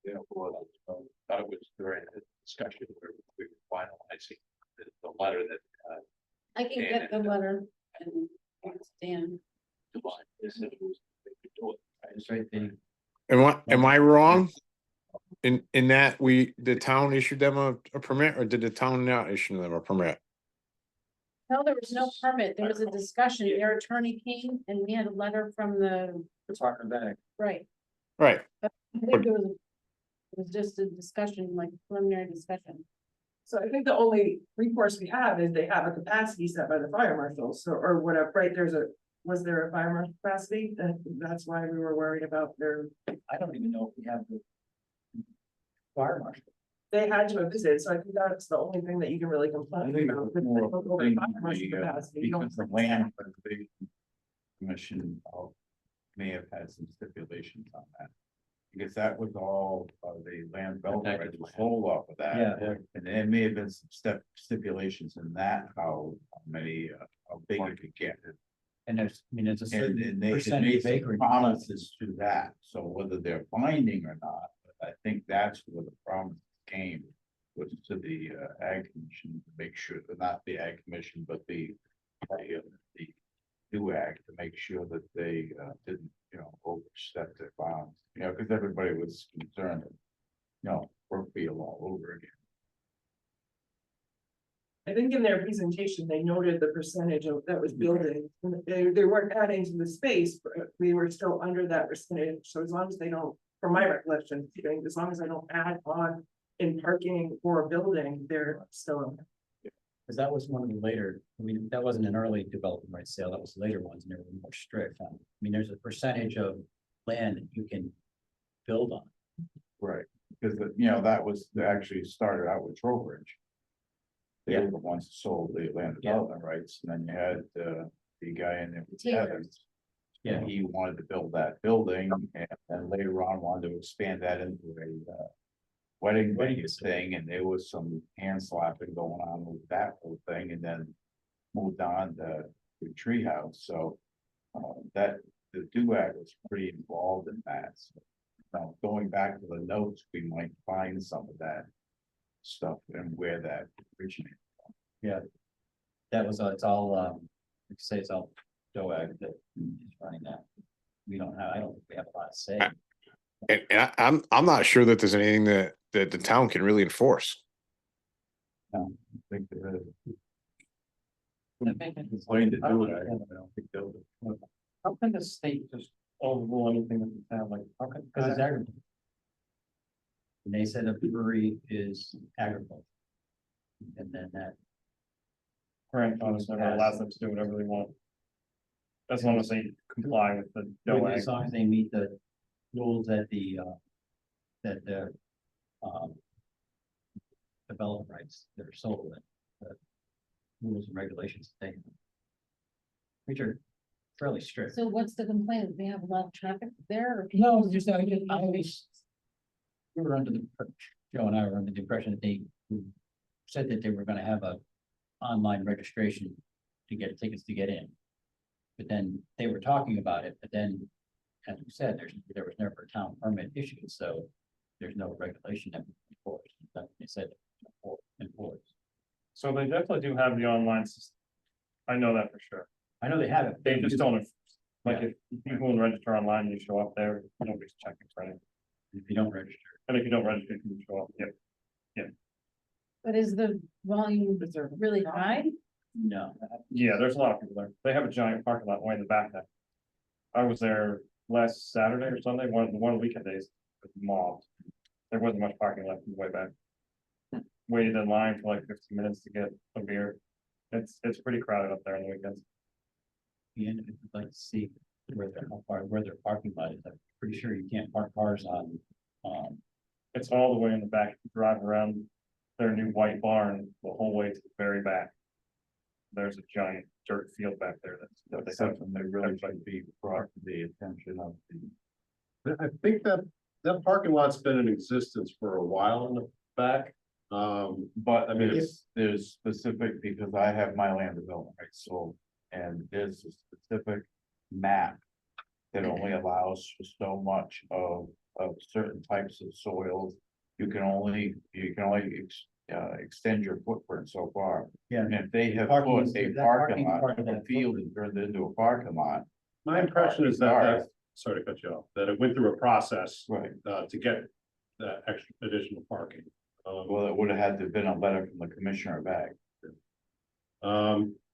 You know, well, thought it was during the discussion where we were finalizing the letter that I can get the letter and understand. they said it was, they could do it. That's right, Am I wrong? In that the town issued them a permit, or did the town not issue them a permit? No, there was no permit. There was a discussion. Their attorney came and we had a letter from the, Department of Ag. right. Right. I think it was just a discussion, like preliminary discussion. So I think the only recourse we have is they have a capacity set by the fire marshals, so, or whatever, right, was there a fire marshal capacity? That's why we were worried about their, I don't even know if we have the fire marshal. they had to have visited, so I think that's the only thing that you can really I complain think it about. was with more the of a over thing fire for marshal the, capacity, you don't because the land preservation commission may have had some stipulations on that. Because that was all, the land development rights was sold off of that. Yeah. And there may have been some stipulations in that, how many, how big it could get. And there's a And certain they had percentage made of some acreage. promises to that, so whether they're binding or not, but I think that's where the promise came. Was to the ag commission to make sure, not the ag commission, but the new ag, to make sure that they didn't, overstep their bounds, because everybody was concerned. Brookfield all over again. I think in their presentation, they noted the percentage of that was building, they weren't adding to the space, but we were still under that percentage, so as long as they don't, from my recollection, as long as they don't add on in parking or building, they're still. Because that was one of the later, that wasn't an early development right sale, that was the later ones, and they were more strict on. There's a percentage of land that you can build on. Right, because that was, they actually started out with Trowbridge. They were the ones that sold the land development rights, and then you had the guy in there with Evans. Yeah. He wanted to build that building, and then later on wanted to expand that into a wedding venue thing, and there was some hand slapping going on with that whole thing, and then moved on to Treehouse. So that the DUAC was pretty involved in that. So, going back to the notes, we might find some of that stuff and where that originated from. Yeah. That was, it's all, like you say, it's all DOAG that is running that. I don't think we have a lot to say. And I'm not sure that there's anything that the town can really enforce. I think there is. It's going to do it. I don't think they'll do it. How can the state just overrule anything that the town, like, how can? Because it's agriculture. And they said a brewery is agriculture. And then that. Grant Congress never allows them to do whatever they want. As long as they comply with the. As long as they meet the rules that the development rights that are sold, the rules and regulations, which are fairly strict. So what's the complaint? They have a lot of traffic there or? No, just, I always. We were under Joe and I were under the impression that they said that they were gonna have a online registration to get tickets to get in. But then they were talking about it, but then, as we said, there was never a town permit issued, so there's no regulation that was enforced. They said enforced. So they definitely do have the online system. I know that for sure. I know they have it. They just don't, like, if you go and register online, you show up there, nobody's checking for anything. If you don't register. And if you don't register, you can show up, yep. But is the volume really high? No. Yeah, there's a lot of people there. They have a giant parking lot way in the back there. I was there last Saturday or Sunday, one weekend days, was mobbed. There wasn't much parking left on the way back. Waited in line for like 15 minutes to get a beer. It's pretty crowded up there on the weekends. And if you'd like to see where their parking lot is, I'm pretty sure you can't park cars on, It's all the way in the back, you drive around their new white barn, the whole way to the very back. There's a giant dirt field back there that they have. Something that really should be brought to the attention of the. I think that parking lot's been in existence for a while in the back. But I mean, there's specific, because I have my land development rights sold, and there's a specific map. That only allows for so much of certain types of soils. You can only extend your footprint so far. Yeah. And if they have Parking put is- a that parking parking lot, part of if a that field is turned into a parking lot. my impression is that, sorry to cut you off, that it went through a process, Right, to get that extra additional parking. well, it would have had to have been a letter from the commissioner of ag.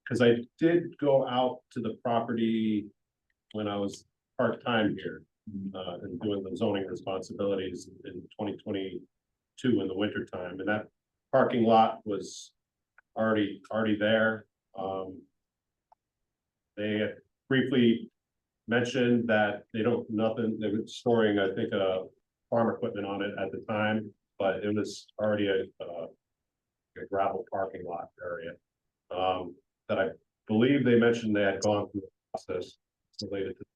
Cause I did go out to the property when I was part-time here, and doing the zoning responsibilities in 2022 in the winter time, and that parking lot was already there. They had briefly mentioned that they were storing, I think, farm equipment on it at the time, but it was already a gravel parking lot area. That I believe they mentioned they had gone through the process related to the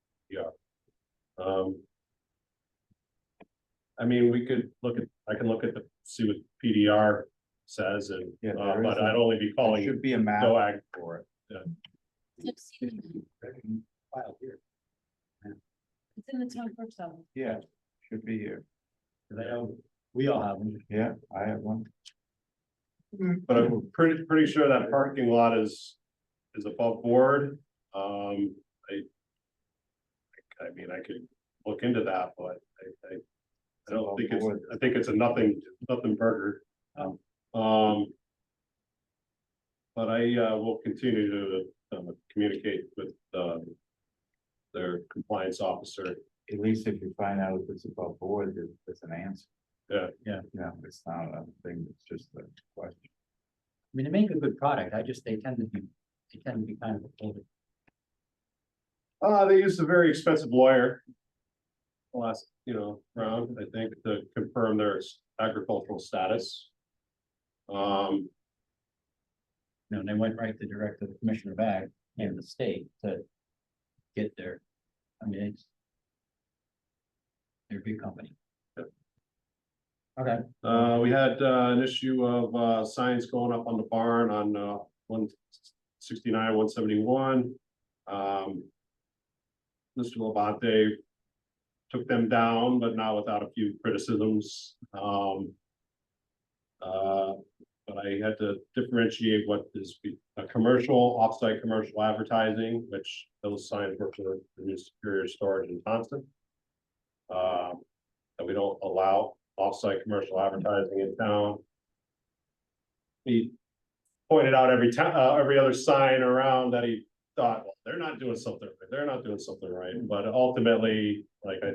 I mean, I can look at see what PDR says, and, Yeah, there but is I'd only be There calling should be a map. go ag for it. It's File here. in the town clerk's office. Yeah, should be here. We all have them. Yeah, I have one. But I'm pretty sure that parking lot is above board. I mean, I could look into that, but I don't think I think it's a nothing burger. But I will continue to communicate with their compliance officer. At least if you find out if it's above board, there's an answer. Yeah. Yeah. Yeah, it's not a thing, it's just a question. I mean, they make a good product. they tend to be kind of older. They used a very expensive lawyer. Last, round, I think, to confirm their agricultural status. And they went right to direct to the commissioner of ag and the state to get their, I mean, they're a big company. Okay. We had an issue of signs going up on the barn on 169, 171. Mr. Labate took them down, but not without a few criticisms. But I had to differentiate what is a commercial, off-site commercial advertising, which those signs were for the new Superior Storage in Thompson. That we don't allow off-site commercial advertising in town. He pointed out every other sign around that he thought, well, they're not doing something right. They're not doing something right. But ultimately, like I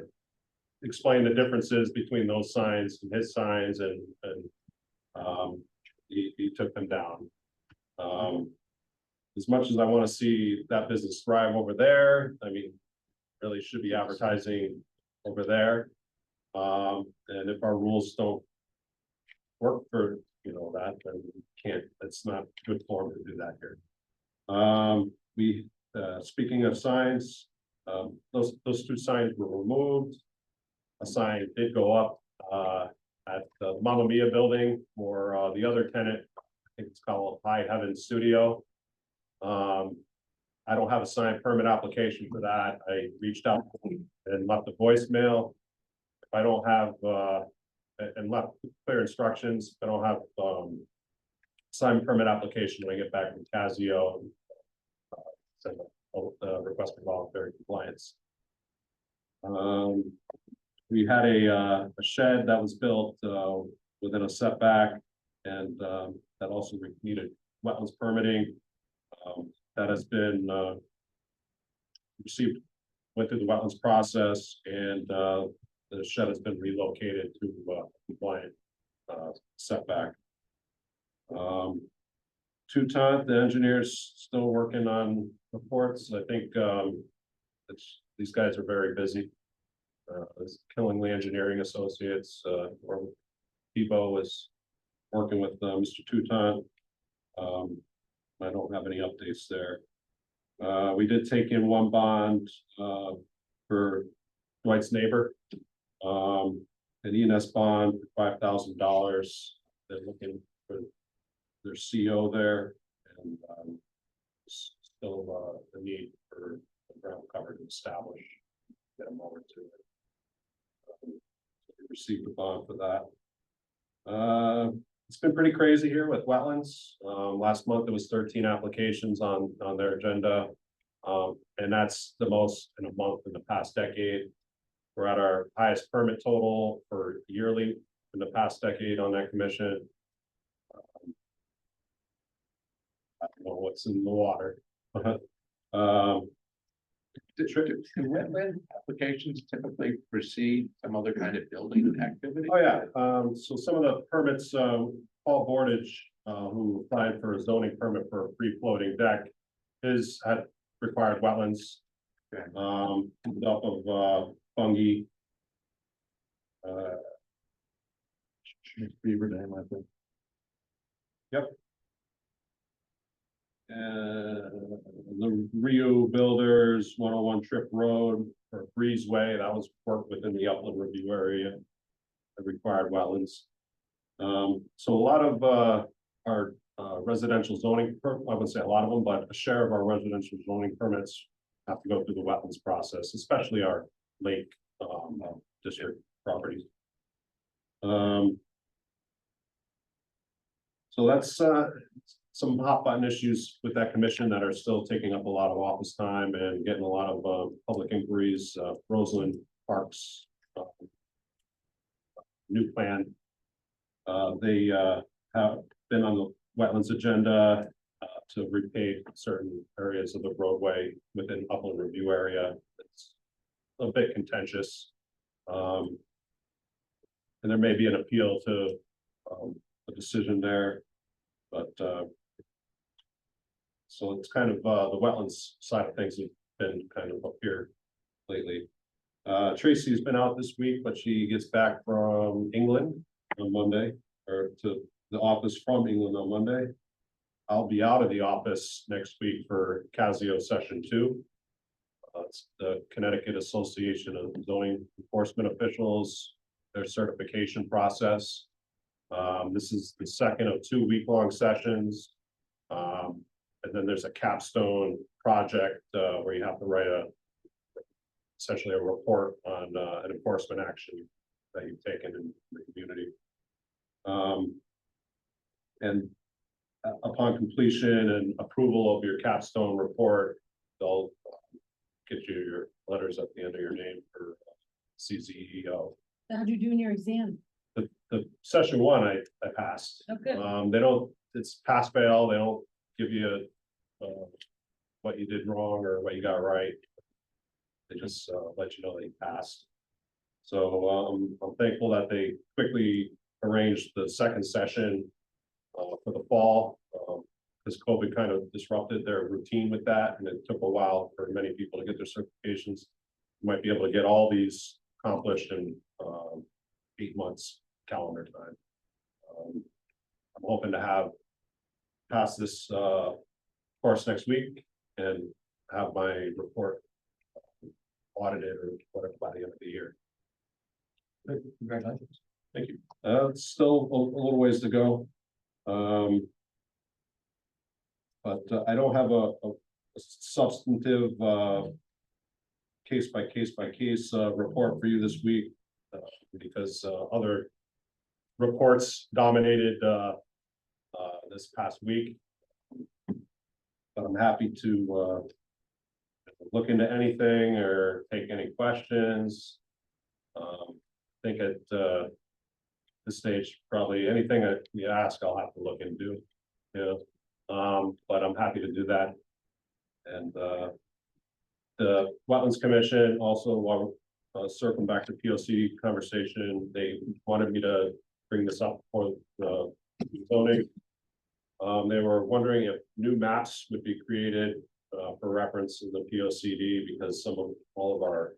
explained the differences between those signs and his signs, and he took them down. As much as I want to see that business thrive over there, I mean, really should be advertising over there. And if our rules don't work for, that, then we can't, it's not good form to do that here. Speaking of signs, those two signs were removed. A sign did go up, at the Mamma Mia building for, the other tenant. I think it's called High Heaven Studio. I don't have a signed permit application for that. I reached out and left a voicemail. If I don't have, and left clear instructions, if I don't have, signed permit application when I get back from Casio. Send a request for voluntary compliance. We had a shed that was built, within a setback, and, that also needed wetlands permitting. That has been, received went through the wetlands process and, the shed has been relocated to, compliant, setback. Two-ton, the engineer's still working on reports. I think, these guys are very busy. This Killingly Engineering Associates, or Tebow is working with, Mr. Two-ton. I don't have any updates there. We did take in one bond, for Dwight's neighbor. An ENS bond for $5,000. They're looking for their CO there, and still the need for the ground cover to establish. Get a moment to it. We received a bond for that. It's been pretty crazy here with wetlands. Last month it was 13 applications on their agenda. And that's the most in a month in the past decade. We're at our highest permit total for yearly in the past decade on that commission. I don't know what's in the water. Do wetland applications typically precede some other kind of building activity? Oh, yeah, so some of the permits, Paul Bordage, who applied for a zoning permit for a free floating deck. Had required wetlands. Okay. Up of fungi. Beaver Dam, I think. The Rio Builders 101 Trip Road or Breezeway, that was worked within the upland review area. That required wetlands. So a lot of our residential zoning, I wouldn't say a lot of them, but a share of our residential zoning permits have to go through the wetlands process, especially our lake district properties. So that's some hot button issues with that commission that are still taking up a lot of office time and getting a lot of public inquiries. Roseland Parks new plan. They have been on the wetlands agenda to repave certain areas of the roadway within upland review area. It's a bit contentious. And there may be an appeal to a decision there, but so it's kind of the wetlands side of things have been kind of up here lately. Tracy's been out this week, but she gets back from England on Monday, or to the office from England on Monday. I'll be out of the office next week for Casio session 2. It's the Connecticut Association of Zoning Enforcement Officials, their certification process. This is the second of 2 week-long sessions. And then there's a capstone project where you have to write essentially a report on an enforcement action that you've taken in the community. And upon completion and approval of your capstone report, they'll get you your letters at the end of your name for CZEO. How'd you do in your exam? The session 1 I passed. Oh, good. They don't, it's pass fail. They don't give you what you did wrong or what you got right. They just let you know that you passed. So I'm thankful that they quickly arranged the second session for the fall, because COVID kind of disrupted their routine with that, and it took a while for many people to get their certifications. You might be able to get all these accomplished in 8 months calendar time. I'm hoping to have pass this course next week and have my report audited or whatever by the end of the year. Congratulations. Thank you. It's still a little ways to go. But I don't have a substantive case by case report for you this week because other reports dominated this past week. But I'm happy to look into anything or take any questions. I think at this stage, probably anything that you ask, I'll have to look into. You know, but I'm happy to do that. And The Wetlands Commission also, while circling back to POC conversation, they wanted me to bring this up for the zoning. They were wondering if new maps would be created for reference in the POCD, because all of our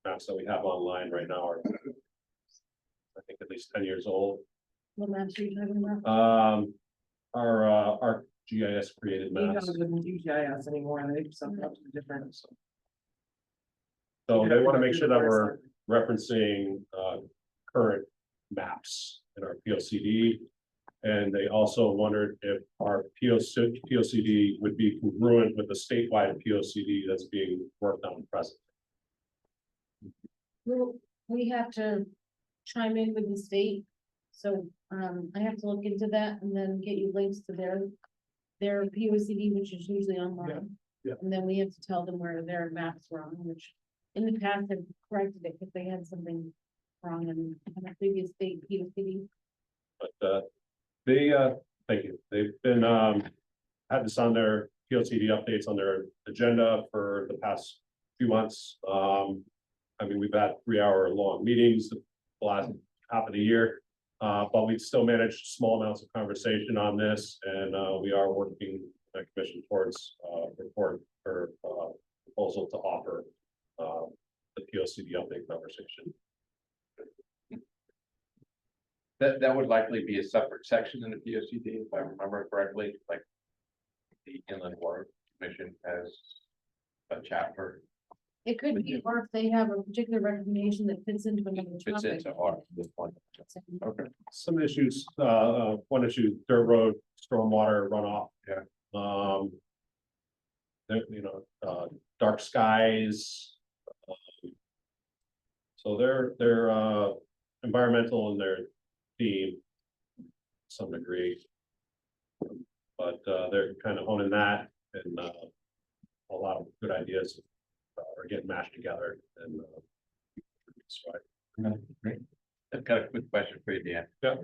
maps that we have online right now are, I think, at least 10 years old. What maps are you talking about? Our GIS created We maps. don't do GIS anymore, and they've something up to the difference. So they want to make sure that we're referencing current maps in our POCD. And they also wondered if our POCD would be congruent with the statewide POCD that's being worked on present. Well, we have to chime in with the state, so, I have to look into that and then get you links to their POCD, which is usually online. Yeah. And then we have to tell them where their maps wrong, which in the past have corrected it because they had something wrong in the previous state POCD. But thank you. They've been had this on their POCD updates on their agenda for the past few months. I mean, we've had 3-hour long meetings the last half of the year. But we've still managed small amounts of conversation on this, and we are working the commission towards report or proposal to offer the POCD update conversation. That would likely be a separate section in the POCD, if I remember correctly, like the Inland Water Commission has a chapter. It could be, or if they have a particular recommendation that fits into another Fits topic. into our this one. Okay. Some issues, one issue, dirt road, stormwater runoff. Yeah. Dark skies. So they're environmental in their theme to some degree. But they're kind of honing that, and a lot of good ideas are getting mashed together and Great. I've got a quick question for you, Dan. Yeah.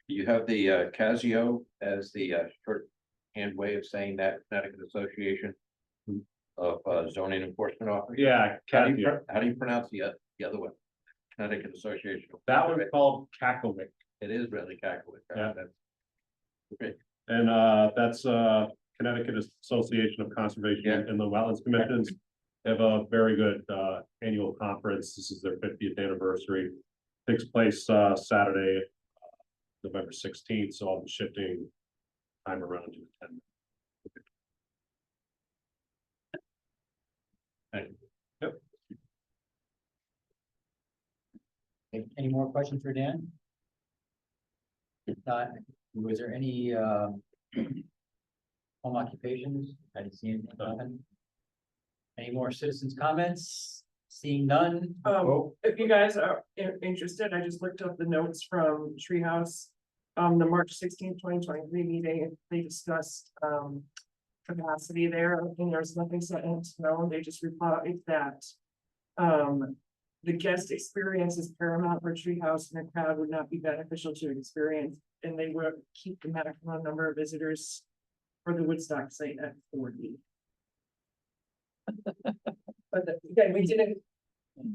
You have the Casio as the shorthand way of saying that Connecticut Association of Zoning Enforcement Officers. yeah, How do you pronounce the other one? Connecticut Association. that one's called Cacklewick. It is really Cackling. Yeah. Great. And that's Connecticut Association of Conservation and the Wetlands Commissions. They have a very good annual conference. This is their 50th anniversary. Takes place Saturday, November 16th. So I'll be shifting time around to attend. Thank you. Yep. Any more questions for Dan? If not, was there any home occupations? I didn't see anything happen. Any more citizens' comments? Seeing none? If you guys are interested, I just looked up the notes from Treehouse. The March 16th, 2023 meeting, they discussed capacity there, and there's nothing set in stone. They just replied that the guest experience is paramount for Treehouse, and a crowd would not be beneficial to experience, and they would keep the maximum number of visitors for the Woodstock site at 40. But again, we didn't,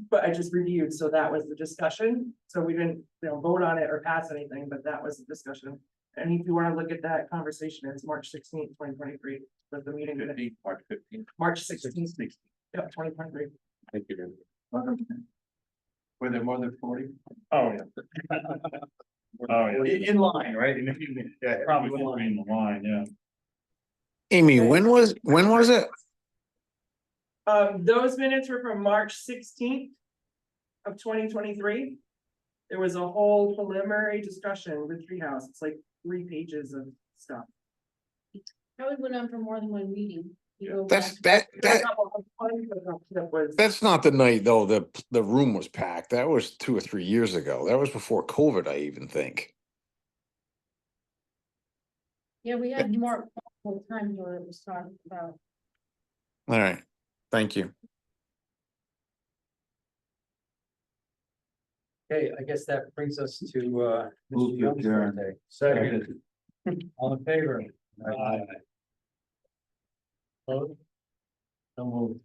but I just reviewed, so that was the discussion. So we didn't, vote on it or pass anything, but that was the discussion. And if you want to look at that conversation, it's March 16th, 2023, was the meeting. March 15th. March 16th. Yep, 2023. Thank you. Were there more than 40? Oh, yeah. Oh, yeah. In line, right? Yeah, probably in the line, yeah. Amy, when was it? Those minutes were from March 16th of 2023. There was a whole preliminary discussion with Treehouse. It's like 3 pages of stuff. Probably went on for more than one meeting. You go That's back- that's not the night though. The room was packed. That was 2 or 3 years ago. That was before COVID, I even think. Yeah, we had more times where it was talked about. All right. Thank you. Okay, I guess that brings us to Move Mr. to Young's adjourn. birthday. Second. All in favor? Aye. Opposed? So moved.